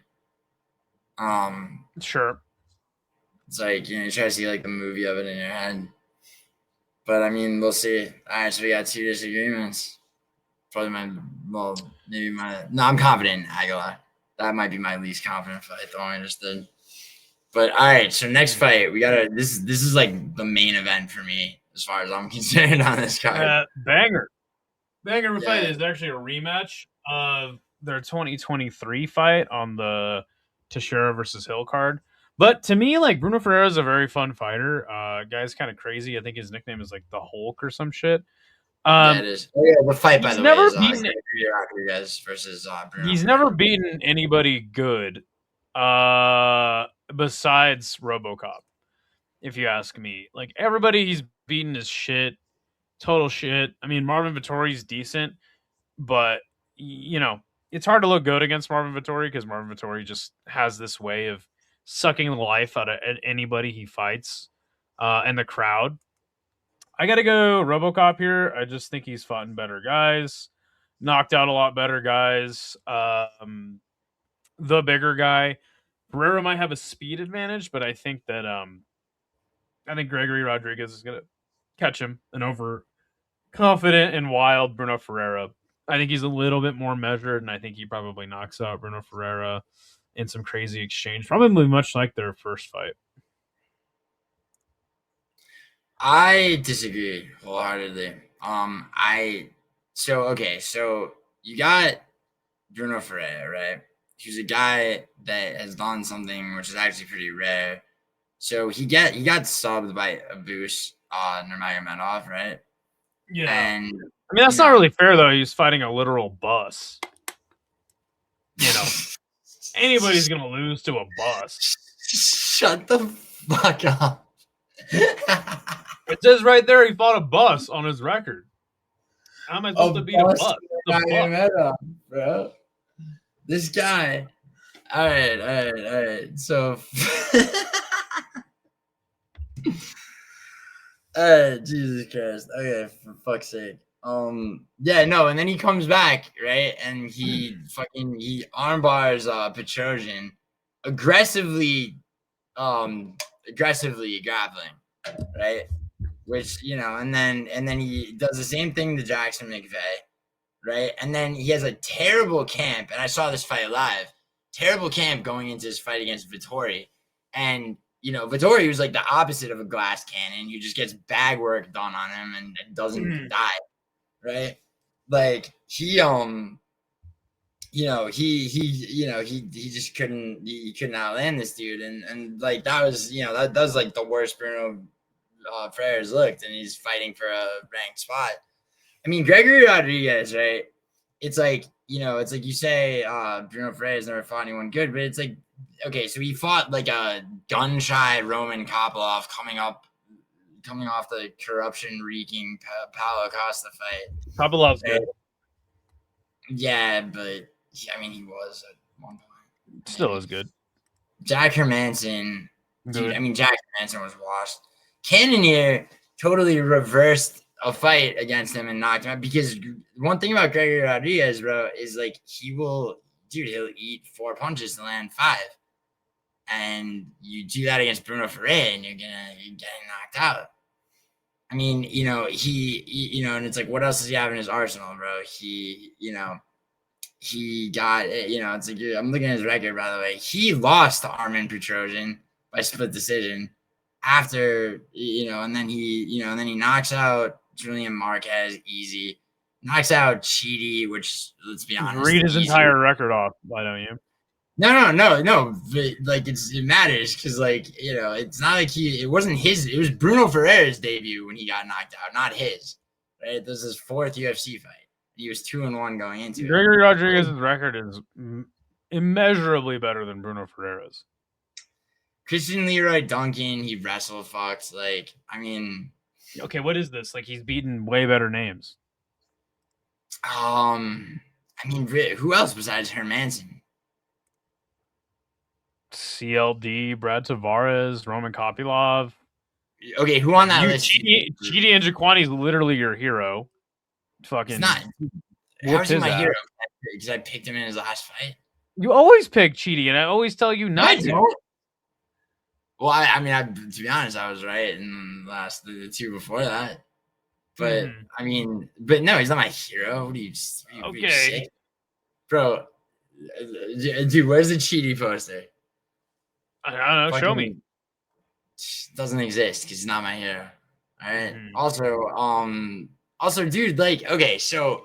sure. It's like, you try to see like the movie of it in your head. But I mean, we'll see. All right, so we got two disagreements. Probably no, I'm confident in Aguilar. That might be my least confident fight, though. I just did. But all right, so next fight we gotta. This is like the main event for me as far as I'm concerned on this card. Banger fight Yeah, is actually a rematch of their 2023 fight on the Teixeira versus Hill card. But to me, like Bruno Ferreira is a very fun fighter. Guy's kind of crazy. I think his nickname is like the Hulk or some shit. yeah, it is. Oh, yeah, the fight by He's the way never is beaten Rodrigues versus Bruno he's never Ferreira. beaten anybody good besides RoboCop, if you ask me. Like everybody he's beaten is shit, total shit. I mean, Marvin Vittori's decent, but you know, it's hard to look good against Marvin Vittori because Marvin Vittori just has this way of sucking the life out of anybody he fights, and the crowd. I gotta go RoboCop here. I just think he's fought better guys, knocked out a lot better guys. The bigger guy, Ferreira might have a speed advantage, but I think Gregory Rodrigues is gonna catch him. An overconfident and wild Bruno Ferreira. I think he's a little bit more measured, and I think he probably knocks out Bruno Ferreira in some crazy exchange, probably much like their first fight. I disagree wholeheartedly. So you got Bruno Ferreira, right? He's a guy that has done something which is actually pretty rare. So he got subbed by a boost Nurmagomedov, right? Yeah. And I mean, that's not really fair, though. He's fighting a literal bus. You know, anybody's going to lose to a bus. Shut the fuck up. It says right there he fought a bus on his record. How am I supposed to beat a bus? Bro. This guy. All right. So, Jesus Christ. Okay, for fuck's sake. Yeah, no, and then he comes back, right? And he armbars Petrosian aggressively grappling, right? Which, and then he does the same thing to Jackson McVeigh, right? And then he has a terrible camp, and I saw this fight live. Terrible camp going into his fight against Vittori. And Vittori was like the opposite of a glass cannon. He just gets bag work done on him and doesn't die, right? Like he just couldn't outland this dude, and like that was that was like the worst Bruno Ferreira's looked, and he's fighting for a ranked spot. I mean, Gregory Rodrigues, right? It's like it's like you say Bruno Ferreira's never fought anyone good, but it's like, okay, so he fought like a gun shy Roman Kopylov coming off the corruption reeking Paulo Costa fight. Kobylov's good. Yeah, but I mean, he was at one point. Still is good. Jack Hermanson, dude. I mean, Jack Hermanson was washed. Cannonier totally reversed a fight against him and knocked him out, because one thing about Gregory Rodrigues, bro, is like he'll eat 4 punches to land 5. And you do that against Bruno Ferreira and you're getting knocked out. I mean, and it's like, what else does he have in his arsenal, bro? He got, it's like, I'm looking at his record, by the way. He lost to Armin Petrosian by split decision after, and then he knocks out Julian Marquez easy. Knocks out Chidi, which, let's be honest, read his entire record off. Why don't you? No. But, like, it matters because, like, it's not like it wasn't his. It was Bruno Ferreira's debut when he got knocked out, not his. Right? This is his 4th UFC fight. He was 2-1 going into it. Gregory Rodrigues' record is immeasurably better than Bruno Ferreira's. Christian Leroy Duncan, he wrestle fucks. Like, I mean, okay, what is this? Like, he's beaten way better names. I mean, who else besides Hermanson? CLD, Brad Tavares, Roman Kopylov. Okay, who on that list? Chidi and Jaquani's literally your hero. Fucking. It's not. How's he my hero? Because I picked him in his last fight. You always pick Chidi, and I always tell you not to. Well, I mean, to be honest, I was right in the 2 before that. But I mean, but no, he's not my hero. What are you? Okay, bro. Dude, where's the Chidi poster? I don't know. Show me. Doesn't exist because he's not my hero. All right. Mm-hmm. Also, dude, like, okay, so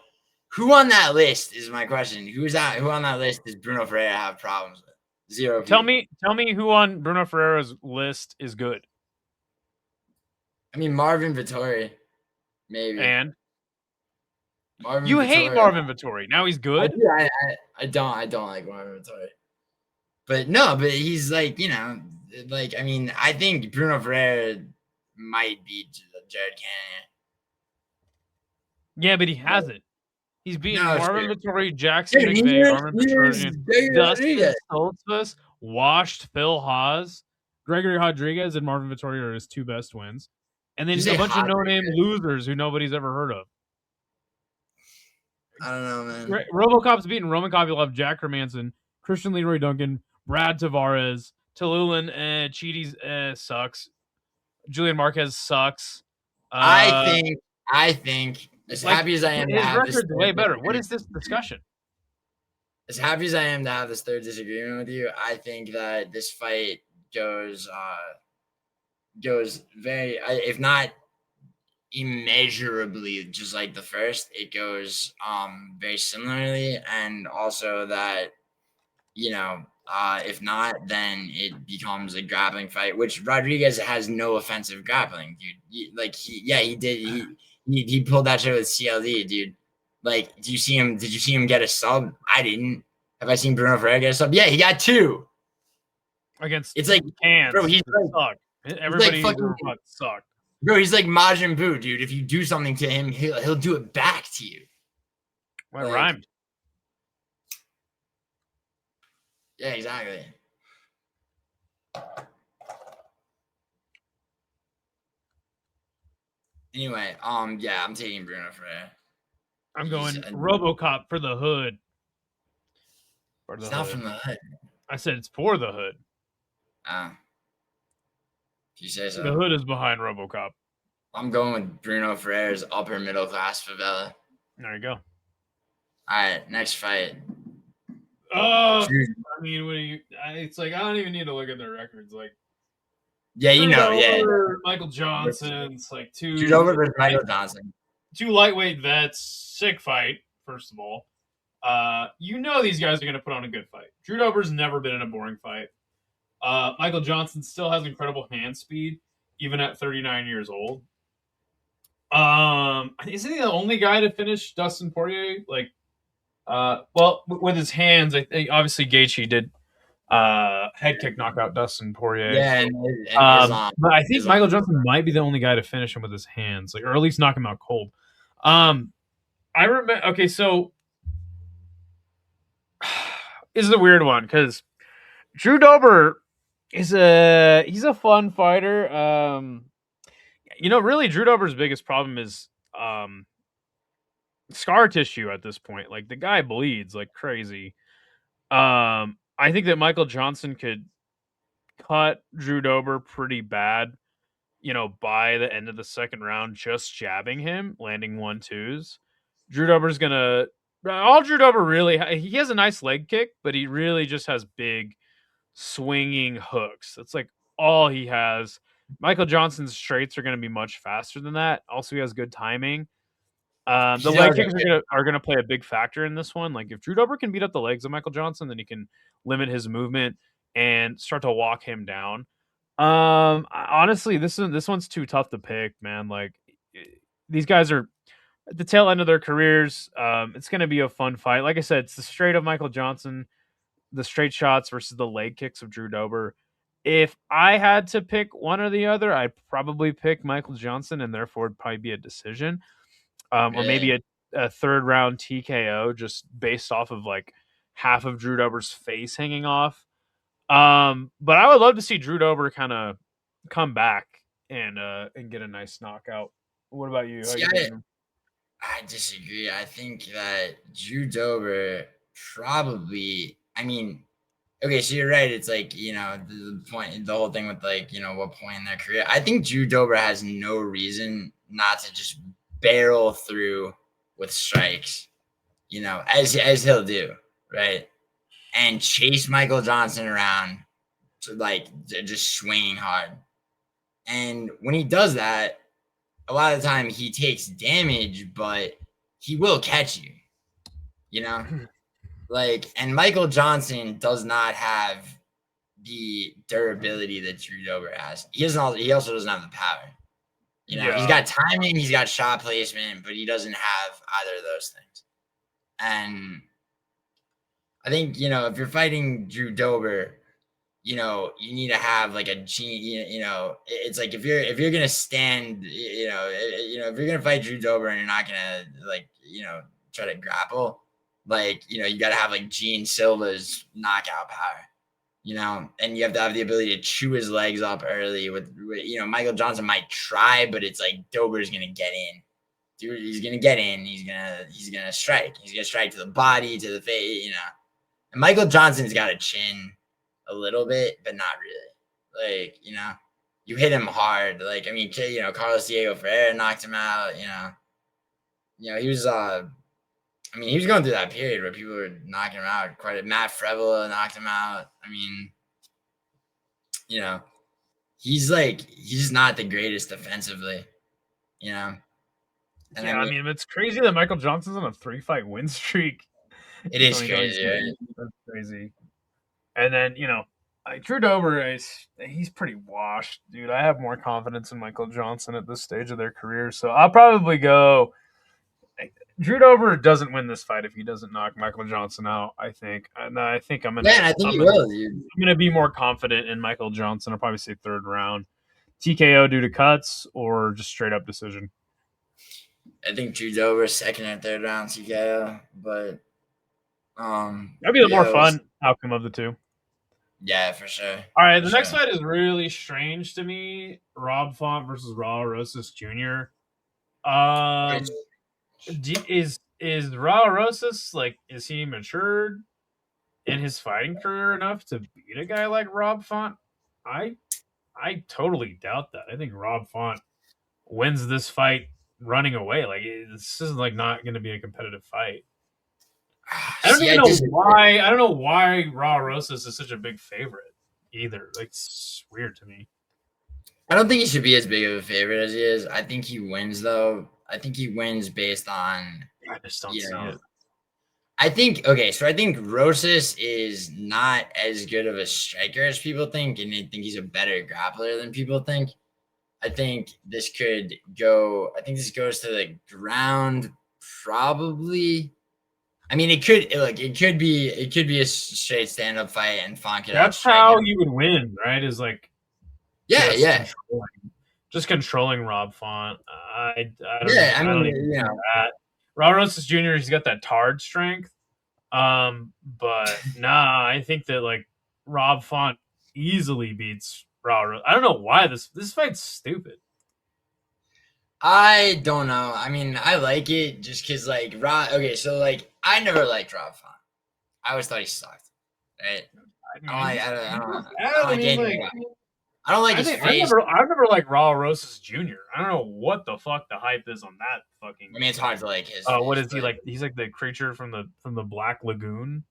who on that list is my question? Who on that list does Bruno Ferreira have problems with? Zero Tell people. me who on Bruno Ferreira's list is good. I mean, Marvin Vittori, maybe. And Marvin you hate Vittori. Marvin Vittori. Now he's good. I don't like Marvin Vittori. But no, but he's like, you know, like, I mean, I think Bruno Ferreira might beat Jared Cannonier. Yeah, but he hasn't. He's beaten No, Marvin sure. Vittori, Jackson Dude, McVeigh, Marvin Vittori, Dustin Rodrigues. Stoltzfus, washed Phil Haas, Gregory Rodrigues, and Marvin Vittori are his two best wins. And then a bunch of no-name losers who nobody's ever heard of. I don't know, man. RoboCop's beaten Roman Kopylov, Jack Hermanson, Christian Leroy Duncan, Brad Tavares, Tallulah, Cheaties sucks. Julian Marquez sucks. I think as happy as I am to his have record's way better. What is this discussion? As happy as I am to have this third disagreement with you, I think that this fight goes very, if not immeasurably just like the first, it goes very similarly, and also that, you know, if not, then it becomes a grappling fight, which Rodrigues has no offensive grappling, dude. He pulled that shit with CLD, dude. Like, did you see him get a sub? I didn't. Have I seen Bruno Ferreira get a sub? Yeah, he got 2 against. It's like, hands. Bro, he's like, everybody sucked. Bro, he's like Majin Buu, dude. If you do something to him, he'll do it back to you. Well, it rhymed. Yeah, exactly. Anyway, yeah, I'm taking Bruno Ferreira. I'm going RoboCop for the hood. It's not from the hood. I said it's for the hood. If you say so. The hood is behind RoboCop. I'm going with Bruno Ferreira's upper middle class favela. There you go. All right, next fight. Oh, I mean, what do you? It's like I don't even need to look at their records. Like, yeah, you know, yeah. Michael Johnson's like Dober versus Michael Johnson. 2 lightweight vets, sick fight. First of all, you know these guys are going to put on a good fight. Drew Dober's never been in a boring fight. Michael Johnson still has incredible hand speed, even at 39 years old. Isn't he the only guy to finish Dustin Poirier? Like, well, with his hands, I think obviously Gaethje did head kick knockout Dustin Poirier. Yeah, but I think Michael Johnson might be the only guy to finish him with his hands, like, or at least knock him out cold. I remember. Okay, so this is a weird one because Drew Dober he's a fun fighter. You know, really, Drew Dober's biggest problem is scar tissue at this point. Like, the guy bleeds like crazy. I think that Michael Johnson could cut Drew Dober pretty bad, you know, by the end of the second round, just jabbing him, landing 1-2s. Drew Dober's gonna. All Drew Dober really, he has a nice leg kick, but he really just has big swinging hooks. That's like all he has. Michael Johnson's straights are going to be much faster than that. Also, he has good timing. The leg kicks are going to play a big factor in this one. Like, if Drew Dober can beat up the legs of Michael Johnson, then he can limit his movement and start to walk him down. Honestly, this one's too tough to pick, man. Like, these guys are at the tail end of their careers. It's going to be a fun fight. Like I said, it's the straight of Michael Johnson, the straight shots versus the leg kicks of Drew Dober. If I had to pick one or the other, I'd probably pick Michael Johnson, and therefore it'd probably be a decision. Or maybe a third round TKO just based off of like half of Drew Dober's face hanging off. But I would love to see Drew Dober kind of come back and get a nice knockout. What about you? I disagree. I think that Drew Dober probably, I mean, okay, so you're right. It's like, you know, the whole thing with, like, you know, what point in their career. I think Drew Dober has no reason not to just barrel through with strikes, you know, as he'll do, right? And chase Michael Johnson around like just swinging hard. And when he does that, a lot of the time he takes damage, but he will catch you. You know, like, and Michael Johnson does not have the durability that Drew Dober has. He also doesn't have the power. You know, he's got timing, he's got shot placement, but he doesn't have either of those things. And I think, you know, if you're fighting Drew Dober, you know, you need to have like a gene. You know, it's like if you're gonna stand, you know, if you're gonna fight Drew Dober and you're not gonna like, you know, try to grapple, like, you know, you got to have like Gene Silva's knockout power. You know, and you have to have the ability to chew his legs up early. With you know, Michael Johnson might try, but it's like Dober's gonna get in. Dude, he's gonna get in. He's gonna strike. He's gonna strike to the body, to the face. You know, and Michael Johnson's got a chin a little bit, but not really. Like, you know, you hit him hard. Like, I mean, you know, Carlos Diego Ferreira knocked him out. You know, he was. I mean, he was going through that period where people were knocking him out. Quite a Matt Frevola knocked him out. I mean, you know, he's not the greatest defensively. You know. And yeah, I mean, it's crazy that Michael Johnson's on a 3-fight win streak. It is crazy, right? That's crazy. And then, you know, Drew Dober, he's pretty washed, dude. I have more confidence in Michael Johnson at this stage of their career, so I'll probably go. Drew Dober doesn't win this fight if he doesn't knock Michael Johnson out, I think. And I think I'm gonna. Yeah, I think he will, dude. I'm gonna be more confident in Michael Johnson. I'll probably say third round, TKO due to cuts, or just straight up decision. I think Drew Dober second or third round TKO, but that'd be the more fun outcome of the two. Yeah, for sure. All right, the next fight is really strange to me. Rob Font versus Raul Rosas Jr. Is Raul Rosas, like, is he matured in his fighting career enough to beat a guy like Rob Font? I totally doubt that. I think Rob Font wins this fight running away. Like, this is like not going to be a competitive fight. I don't even know why. I don't know why Raul Rosas is such a big favorite either. Like, it's weird to me. I don't think he should be as big of a favorite as he is. I think he wins, though. I think he wins based on. I just don't see it. I think Rosas is not as good of a striker as people think, and they think he's a better grappler than people think. I think this could go. I think this goes to the ground, probably. I mean, it could be a straight stand up fight, and Font could. That's how you would win, right? Is like, just controlling Rob Font. I don't even know that. Raul Rosas Jr. He's got that Tard strength, but I think that like Rob Font easily beats Raul. I don't know why this fight's stupid. I don't know. I mean, I like it just because, like, so, like, I never liked Rob Font. I always thought he sucked, right? I don't like his face. I've never liked Raul Rosas Jr. I don't know what the fuck the hype is on that fucking. I mean, it's hard to like his. What is he like? He's like the creature from the Black Lagoon.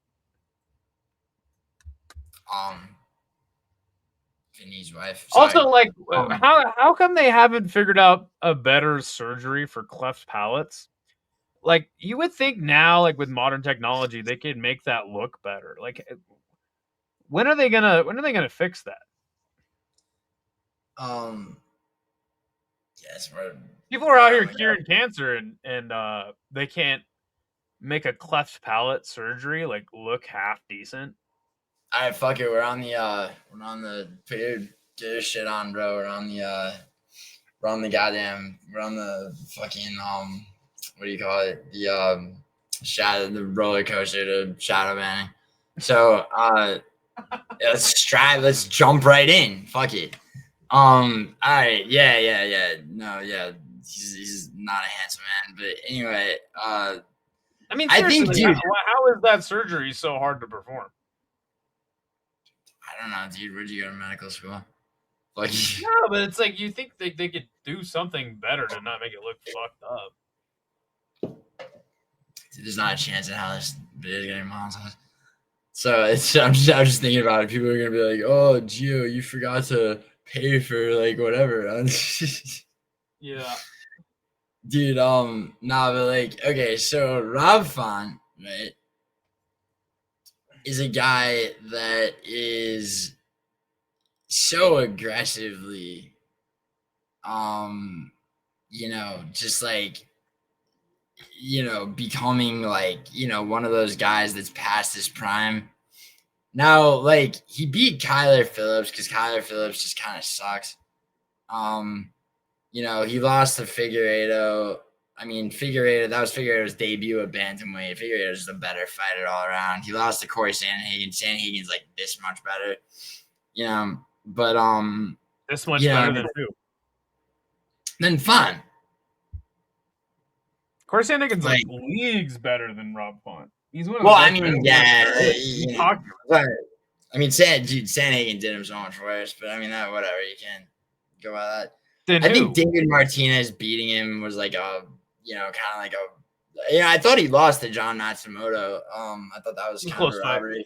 Vinny's wife. Sorry. Also, like, how come they haven't figured out a better surgery for cleft palates? Like, you would think now, like with modern technology, they could make that look better. Like, when are they gonna fix that? Yes, people are out here curing cancer, and they can't make a cleft palate surgery like look half decent. All right, fuck it. We're on the dude, get your shit on, bro. We're on the fucking what do you call it? The roller coaster to shadow banning. So let's jump right in. Fuck it. All right, yeah. No, yeah. He's not a handsome man, but anyway, I mean, I think, dude, how is that surgery so hard to perform? I don't know, dude. Where'd you go to medical school? Like, no, but it's like you think they could do something better to not make it look fucked up. Dude, there's not a chance in hell this video is getting monetized. So I'm just thinking about it. People are gonna be like, "Oh, Gio, you forgot to pay for like whatever." Yeah. Dude, nah, but like, okay, so Rob Font, right, is a guy that is so aggressively, just like, becoming like, one of those guys that's past his prime. Now, like, he beat Kyler Phillips because Kyler Phillips just kind of sucks. He lost to Figueiredo. I mean, Figueiredo, that was Figueiredo's debut at bantamweight. Figueiredo's the better fighter all around. He lost to Corey Sandhagen. Sandhagen's like this much better, but this much better than who? Then fun. Corey Sandhagen's like leagues better than Rob Font. He's one of Sandhagen did him so much worse, but I mean that whatever, you can't go by that. I think David Martinez beating him was like a, kind of like a, I thought he lost to John Matsumoto. I thought that was kind of a robbery.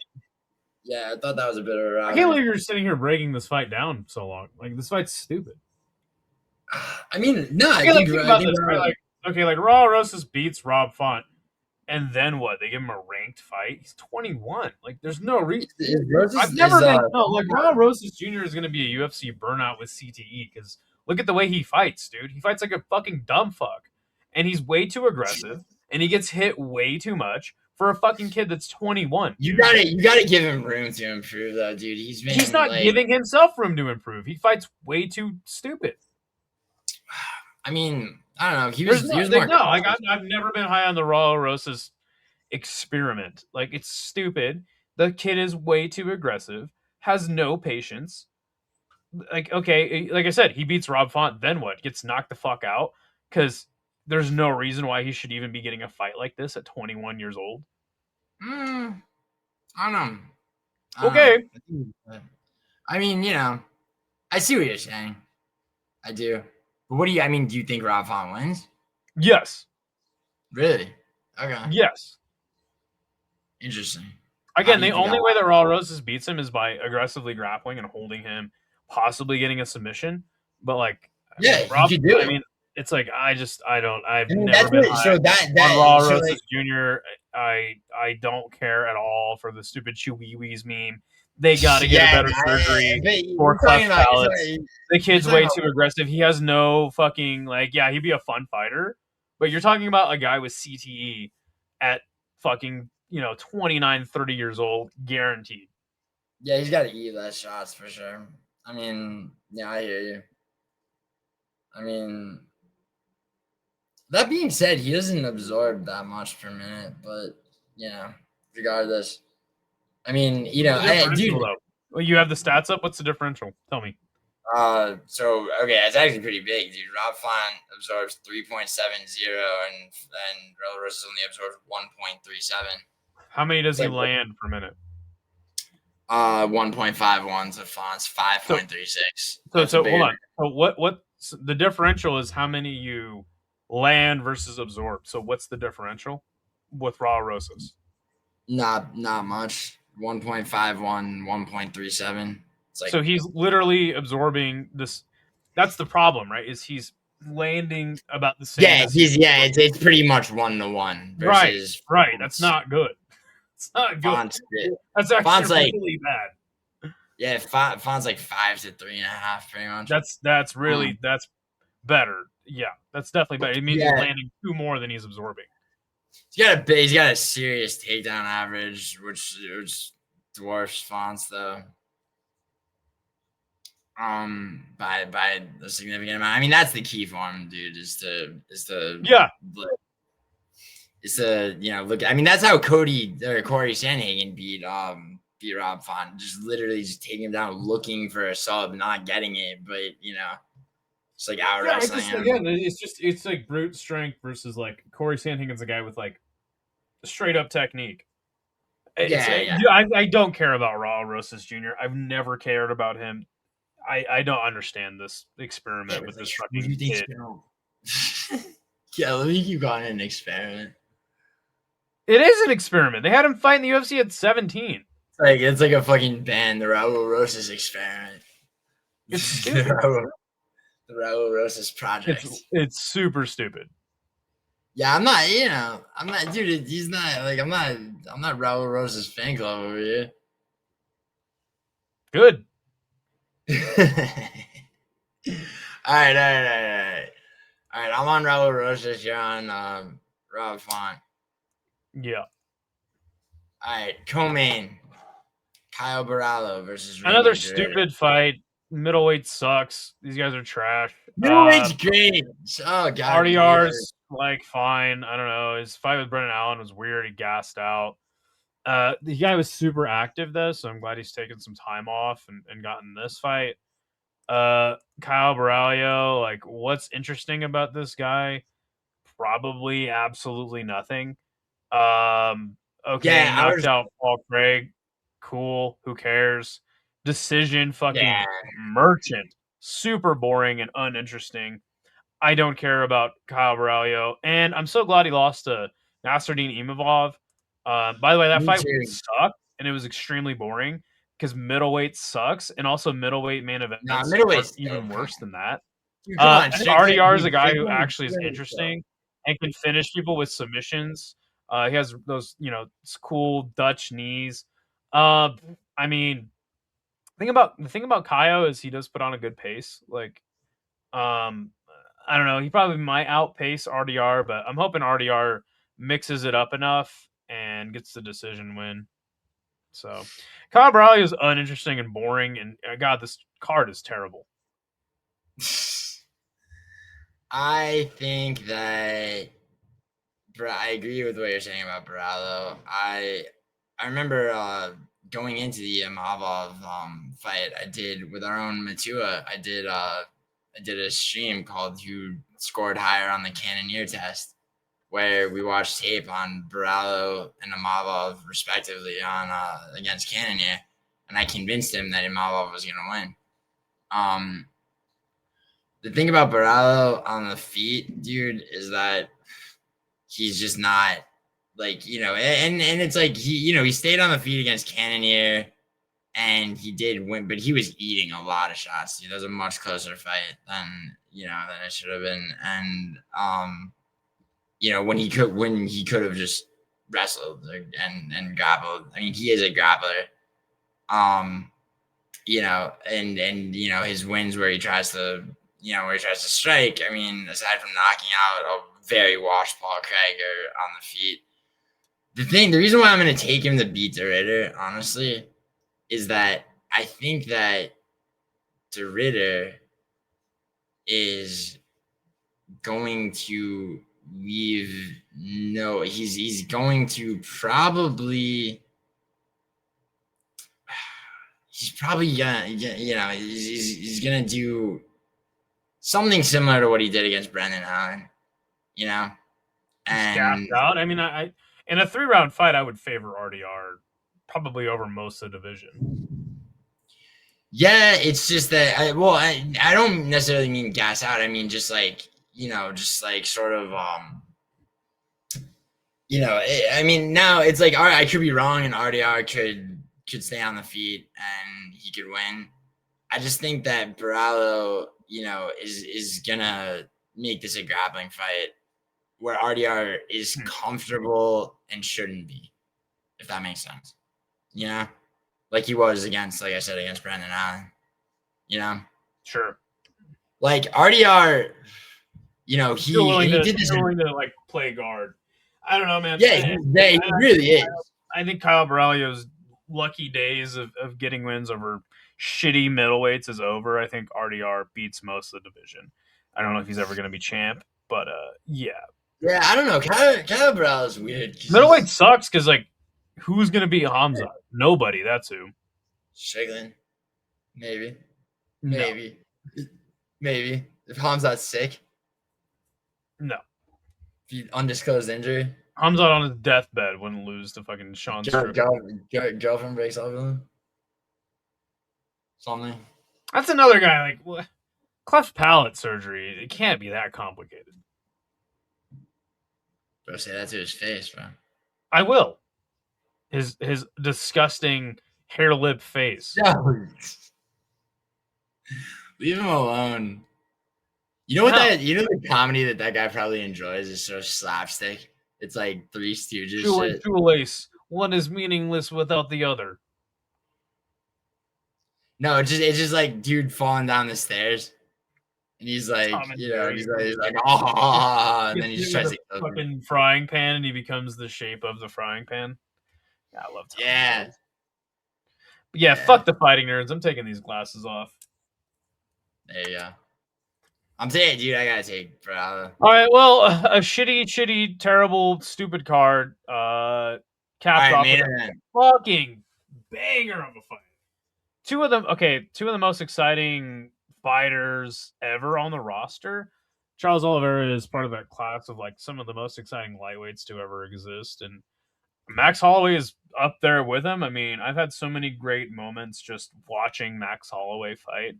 Yeah, I thought that was a bit of a robbery. I can't believe you're sitting here breaking this fight down so long. Like, this fight's stupid. I mean, no, I think about this, right? Like Raul Rosas beats Rob Font, and then what? They give him a ranked fight. He's 21. Like, there's no reason. I've never been. Like Raul Rosas Jr. is going to be a UFC burnout with CTE because look at the way he fights, dude. He fights like a fucking dumb fuck, and he's way too aggressive, and he gets hit way too much for a fucking kid that's 21. You gotta give him room to improve, though, dude. He's not giving himself room to improve. He fights way too stupid. I mean, I don't know. He was more. No, like I've never been high on the Raul Rosas experiment. Like, it's stupid. The kid is way too aggressive, has no patience. Like, okay, like I said, he beats Rob Font, then what? Gets knocked the fuck out because there's no reason why he should even be getting a fight like this at 21 years old. I don't know. Okay. I mean, I see what you're saying. I do. But what do you think Rob Font wins? Yes. Really? Okay. Yes. Interesting. Again, the only way that Raul Rosas beats him is by aggressively grappling and holding him, possibly getting a submission. But like, Rob, you could do it. I mean, it's like I've never been high on Raul Rosas Jr. I don't care at all for the stupid Chihuahuas meme. They got to get a better surgery for cleft palates. The kid's way too aggressive. He has no fucking he'd be a fun fighter, but you're talking about a guy with CTE at fucking 29, 30 years old, guaranteed. Yeah, he's got to eat less shots for sure. I mean, yeah, I hear you. I mean, that being said, he doesn't absorb that much per minute, but regardless. I mean, dude. Well, you have the stats up. What's the differential? Tell me. It's actually pretty big, dude. Rob Font absorbs 3.70, and Raul Rosas only absorbs 1.37. How many does he land per minute? 1.51 to Font's 5.36. So hold on. So what the differential is? How many you land versus absorb? So what's the differential with Raul Rosas? Not much. 1.51, 1.37. So he's literally absorbing this. That's the problem, right? Is he's landing about the same. Yeah, it's pretty much 1-to-1. Right. That's not good. It's not good. That's actually really bad. Yeah, Font's like 5 to 3.5, pretty much. That's really that's better. Yeah, that's definitely better. It means he's landing 2 more than he's absorbing. He's got a serious takedown average, which dwarfs Font's though. By a significant amount. I mean, that's the key for him, dude. Is to look. I mean, that's how Cody or Corey Sandhagen beat Rob Font. Just literally just taking him down, looking for a sub, not getting it, but it's like out wrestling him. Again, it's like brute strength versus like Corey Sandhagen's a guy with like straight up technique. I don't care about Raul Rosas Jr. I've never cared about him. I don't understand this experiment with this fucking kid. Let me keep calling it an experiment. It is an experiment. They had him fight in the UFC at 17. It's like a fucking band, the Raul Rosas experiment. It's the, stupid. the Raul Rosas project. It's super stupid. Yeah, I'm not. I'm not, dude. He's not like I'm not Raul Rosas fan club over here. Good. all right. All right, I'm on Raul Rosas. You're on Rob Font. Yeah. All right, co-main. Caio Borralho versus Another Reinier. stupid fight. Middleweight sucks. These guys are trash. Middleweight's great. Oh god, RDR's like fine. I don't know. His fight with Brendan Allen was weird. He gassed out. The guy was super active though, so I'm glad he's taken some time off and gotten this fight. Kyle Borralho, like, what's interesting about this guy? Probably absolutely nothing. Okay, knocked out Paul Craig. Cool. Who cares? Decision fucking merchant. Super boring and uninteresting. I don't care about Kyle Borralho. And I'm so glad he lost to Nasruddin Imavov. By the way, that fight sucked and it was extremely boring because middleweight sucks, and also middleweight main events are even worse than that. Dude, come on, RDR is a guy who actually is interesting and can finish people with submissions. He has those, cool Dutch knees. I mean, the thing about Caio is he does put on a good pace. Like, I don't know. He probably might outpace RDR, but I'm hoping RDR mixes it up enough and gets the decision win. So, Kyle Borralho is uninteresting and boring, and God, this card is terrible. I think that I agree with what you're saying about Borralho. I remember going into the Imavov fight I did with our own Matua. I did a stream called "Who Scored Higher on the Cannoneer Test," where we watched tape on Borralho and Imavov respectively on against Cannoneer, and I convinced him that Imavov was going to win. The thing about Borralho on the feet, dude, is that he's just not like, and it's like he stayed on the feet against Cannoneer and he did win, but he was eating a lot of shots. Dude. That was a much closer fight than it should have been. And when he could have just wrestled and grappled. I mean, he is a grappler. And his wins where he tries to strike. I mean, aside from knocking out a very washed Paul Craig on the feet, the reason why I'm going to take him to beat De Ridder, honestly, is that I think that De Ridder is going to leave. No, he's going to probably. He's probably gonna, he's gonna do something similar to what he did against Brendan Allen, and out. I mean, I in a 3-round fight, I would favor RDR probably over most of the division. Yeah, it's just that I don't necessarily mean gas out. I mean just like sort of I mean now it's like, all right, I could be wrong and RDR could stay on the feet and he could win. I just think that Borralho, is gonna make this a grappling fight where RDR is comfortable and shouldn't be, if that makes sense. Like he was against Brendan Allen. Sure. Like RDR, he did this. Willing to like play guard. I don't know, man. Yeah, he really is. I think Kyle Borralho's lucky days of getting wins over shitty middleweights is over. I think RDR beats most of the division. I don't know if he's ever going to be champ, but yeah. Yeah, I don't know. Kyle Borralho is weird. Middleweight sucks because who's going to beat Hamza? Nobody. That's who. Strickland, maybe. No. Maybe if Hamza's sick. No. Undisclosed injury. Hamza on his deathbed wouldn't lose to fucking Sean Strickland. Girlfriend breaks up with him. Something. That's another guy. Like, what? Cleft palate surgery. It can't be that complicated. Bro, say that to his face, bro. I will. His disgusting hair lip face. No. Leave him alone. You know what How? the comedy that guy probably enjoys is so slapstick. It's like Three Stooges Shoe and shit. shoelace. One is meaningless without the other. No, it's just like dude falling down the stairs, and he's like, Tom and you know, Jerry. he's like, oh, and Gets then he just hit with tries a to kill him. fucking frying pan and he becomes the shape of the frying pan. Yeah, I love Tom and Yeah, Jerry. But yeah, yeah. fuck the fighting nerds. I'm taking these glasses off. There you go. I'm saying, dude, I gotta take Bravo. All right, well, a shitty, terrible, stupid card. All Capped right, off main with a event. fucking banger of a fight. Two of the most exciting fighters ever on the roster. Charles Oliveira is part of that class of like some of the most exciting lightweights to ever exist, and Max Holloway is up there with him. I mean, I've had so many great moments just watching Max Holloway fight.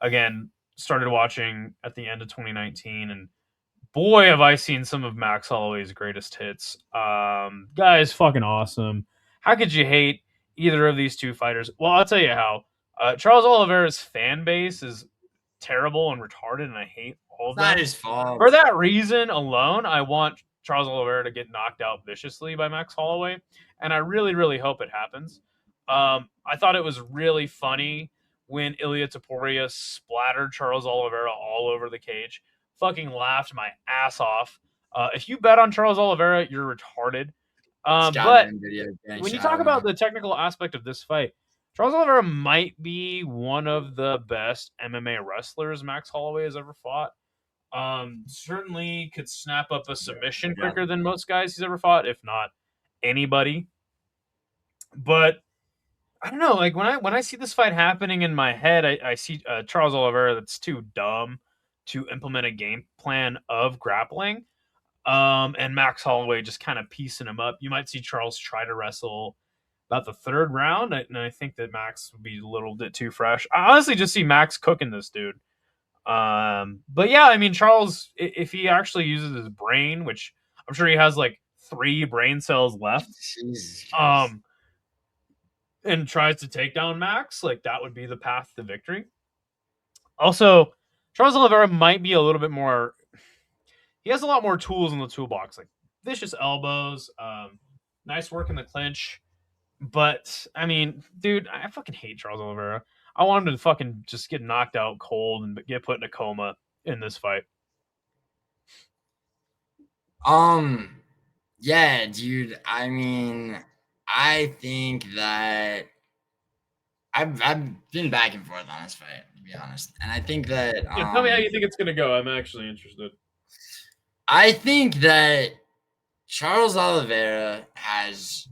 Again, started watching at the end of 2019, and boy, have I seen some of Max Holloway's greatest hits. Guy is fucking awesome. How could you hate either of these two fighters? Well, I'll tell you how. Charles Oliveira's fan base is terrible and retarded, and I hate all It's of not them. his fault. For that reason alone, I want Charles Oliveira to get knocked out viciously by Max Holloway, and I really, really hope it happens. I thought it was really funny when Ilya Taporia splattered Charles Oliveira all over the cage. Fucking laughed my ass off. If you bet on Charles Oliveira, you're retarded. Scott But in video getting when you shot talk at me. about the technical aspect of this fight, Charles Oliveira might be one of the best MMA wrestlers Max Holloway has ever fought. Certainly could snap up a submission Yeah. quicker than most guys he's ever fought, if not anybody. But I don't know. Like when I see this fight happening in my head, I see Charles Oliveira that's too dumb to implement a game plan of grappling. And Max Holloway just kind of piecing him up. You might see Charles try to wrestle about the third round, and I think that Max would be a little bit too fresh. I honestly just see Max cooking this dude. But yeah, I mean, Charles, if he actually uses his brain, which I'm sure he has like 3 brain cells left, Jesus Christ. and tries to take down Max, like that would be the path to victory. Also, Charles Oliveira might be a little bit more. He has a lot more tools in the toolbox, like vicious elbows, nice work in the clinch. But I mean, dude, I fucking hate Charles Oliveira. I want him to fucking just get knocked out cold and get put in a coma in this fight. Yeah, dude. I mean, I think that I've been back and forth on this fight, to be honest. And I think that Yeah, tell me how you think it's gonna go. I'm actually interested. I think that Charles Oliveira has,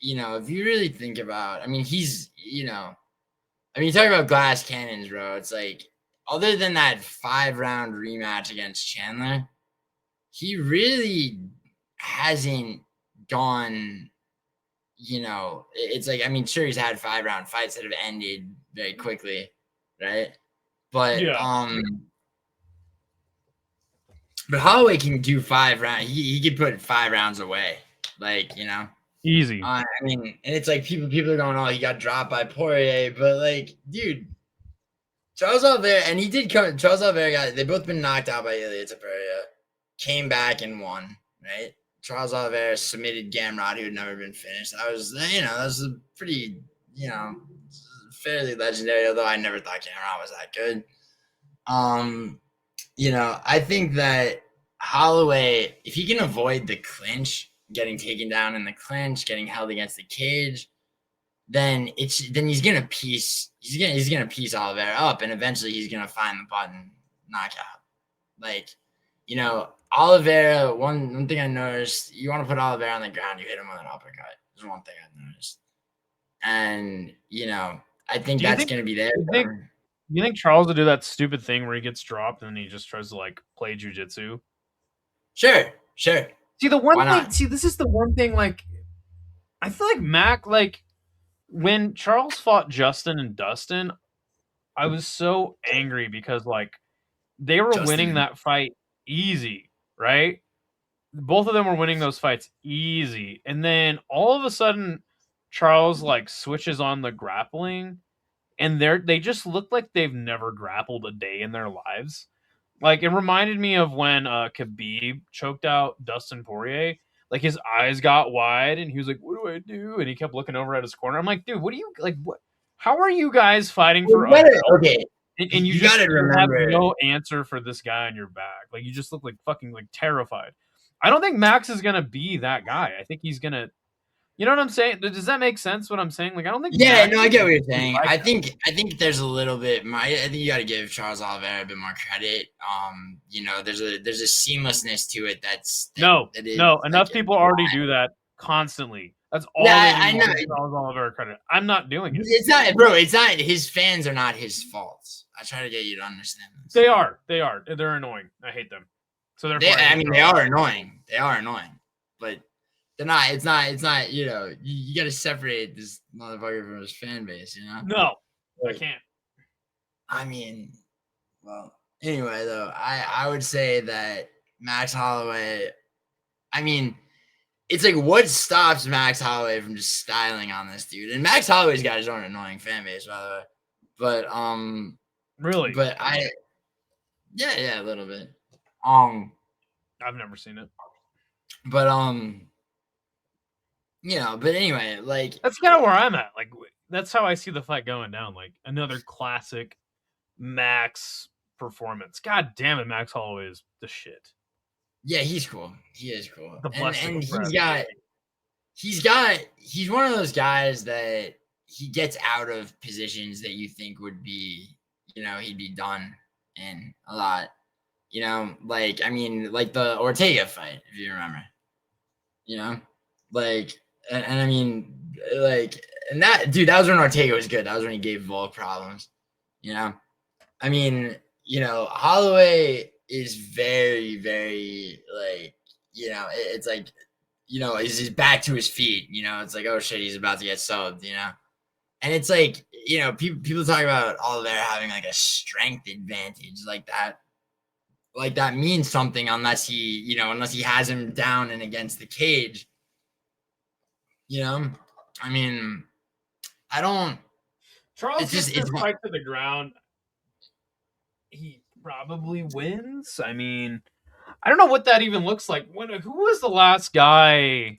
if you really think about, I mean, he's, you talk about glass cannons, bro. It's like, other than that 5-round rematch against Chandler, he really hasn't gone, it's like, I mean, sure, he's had 5-round fights that have ended very quickly, right? But Yeah. but Holloway can do 5 rounds. He could put 5 rounds away, like, Easy. I mean, and it's like people are going, oh, he got dropped by Poirier, but like, dude, Charles Oliveira, and he did come. Charles Oliveira they both been knocked out by Ilya Taporia, came back and won, right? Charles Oliveira submitted Gamrot, who had never been finished. That was a pretty, fairly legendary, although I never thought Gamrot was that good. I think that Holloway, if he can avoid the clinch, getting taken down in the clinch, getting held against the cage, then he's gonna piece Oliveira up, and eventually he's gonna find the button knockout. Like, Oliveira. One thing I noticed: you want to put Oliveira on the ground, you hit him with an uppercut. Is one thing I've noticed, and I think that's gonna be there. You think Charles will do that stupid thing where he gets dropped and then he just tries to like play jujitsu? Sure. See, the one thing. See, this is the one thing. Like, I feel like Mac. Like, when Charles fought Justin and Dustin, I was so angry because like they were winning that fight easy, right? Both of them were winning those fights easy, and then all of a sudden, Charles like switches on the grappling, and they just look like they've never grappled a day in their lives. Like it reminded me of when Khabib choked out Dustin Poirier. Like his eyes got wide, and he was like, "What do I do?" And he kept looking over at his corner. I'm like, "Dude, what do you like? What? How are you guys fighting for a belt?" Okay, And you got to you have remember. no answer for this guy on your back. Like you just look like fucking like terrified. I don't think Max is gonna be that guy. I think he's gonna. You know what I'm saying? Does that make sense? What I'm saying? Like I don't think. Yeah, Max no, I is get what you're gonna be saying. like I that. think there's a little bit. I think you got to give Charles Oliveira a bit more credit. There's a seamlessness to it No, that is no. like Enough people already do that constantly. That's all they yeah, do. I know. Is Charles Oliveira credit. I'm not doing it. It's not, bro. It's not. His fans are not his fault. I try to get you to understand this. They are. They are. They're annoying. I hate them. So therefore, I mean, they are annoying. They are annoying, but they're not. It's not. It's not. You got to separate this motherfucker from his fan base. No, Like, I can't. I mean, well, anyway, though, I would say that Max Holloway. I mean, it's like what stops Max Holloway from just styling on this dude? And Max Holloway's got his own annoying fan base, by the way. But Really? but yeah, a little bit. I've never seen it. But but anyway, like that's kind of where I'm at. Like that's how I see the fight going down. Like another classic Max performance. God damn it, Max Holloway is the shit. Yeah, he's cool. He is cool. The And he's one of those guys that he gets out of positions that you think would be, he'd be done in a lot. Like the Ortega fight, if you remember. And I mean, and that dude, that was when Ortega was good. That was when he gave Volk problems. I mean, Holloway is very, very it's like, he's back to his feet. It's like, oh shit, he's about to get subbed. And it's like, people talk about Oliveira having like a strength advantage like that. Like that means something unless he has him down and against the cage. I mean, I don't. Charles gets this fight to the ground. He probably wins. I mean, I don't know what that even looks like. Who was the last guy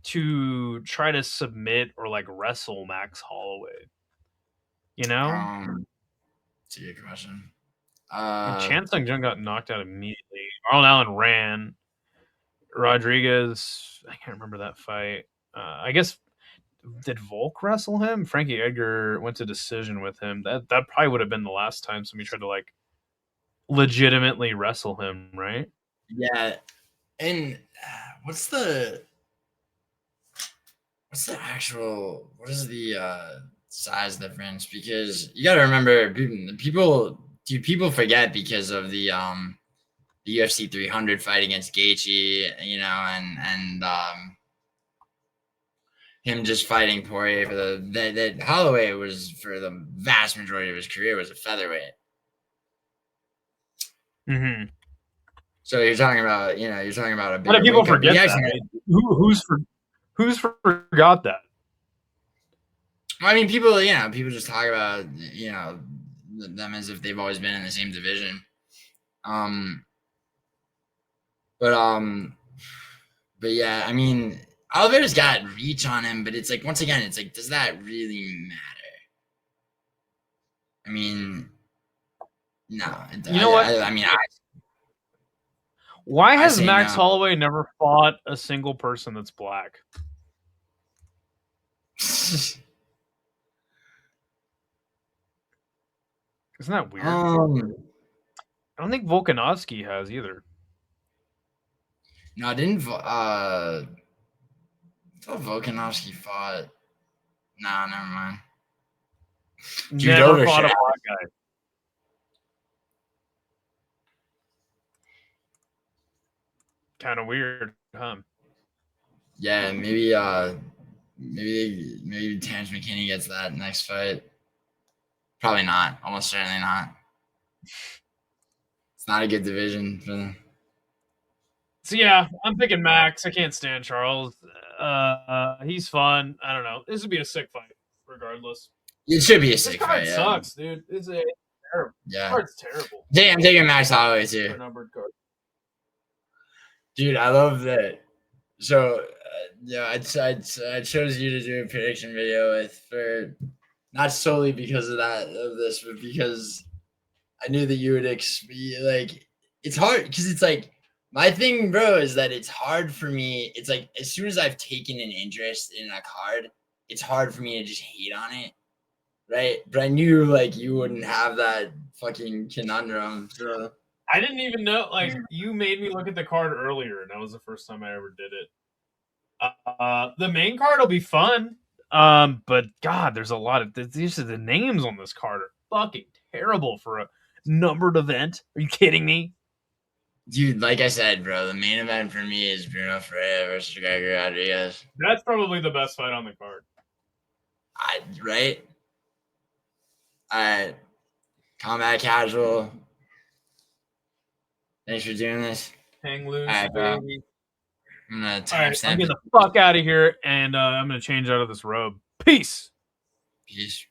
to try to submit or like wrestle Max Holloway? It's a good question. Chan Sung-jung got knocked out immediately. Arnold Allen ran. Rodrigues, I can't remember that fight. I guess did Volk wrestle him? Frankie Edgar went to decision with him. That probably would have been the last time somebody tried to like legitimately wrestle him, right? Yeah, and what is the size difference? Because you got to remember, people forget because of the UFC 300 fight against Gaethje, and him just fighting Poirier for that Holloway was for the vast majority of his career was a featherweight. Mm-hmm. So you're talking about a big. How do people forget that? Who's forgot that? I mean, people just talk about them as if they've always been in the same division. But yeah, I mean, Oliveira's got reach on him, but it's like once again, it's like, does that really matter? I mean, no. You know what? I mean, why has Max Holloway never fought a single person that's black? Isn't that weird? I don't think Volkanovski has either. No, didn't I thought Volkanovski fought? No, never mind. Never fought a black guy. Kind of weird, huh? Yeah, maybe Terrence McKinney gets that next fight. Probably not. Almost certainly not. It's not a good division for them. So yeah, I'm picking Max. I can't stand Charles. He's fun. I don't know. This would be a sick fight, regardless. It should be a This sick card fight. sucks, dude. It's terrible. Yeah. This card's terrible. Dang, I'm taking Max Holloway For too. a numbered card. Dude, I love that. So, I chose you to do a prediction video with for not solely because of this, but because I knew that you would like. It's hard because it's like my thing, bro, is that it's hard for me. It's like as soon as I've taken an interest in a card, it's hard for me to just hate on it, right? But I knew like you wouldn't have that fucking conundrum. So I didn't even know. Like you made me look at the card earlier, and that was the first time I ever did it. The main card will be fun. But God, there's a lot of these are the names on this card are fucking terrible for a numbered event. Are you kidding me? dude, like I said, bro, the main event for me is Bruno Ferreira versus Gregory Rodrigues. That's probably the best fight on the card. Right? Combat casual. Thanks for doing this. Hang loose, All right, baby. I'm gonna All right, timestamp I'm it. getting the fuck out of here, and I'm gonna change out of this robe. Peace. Peace.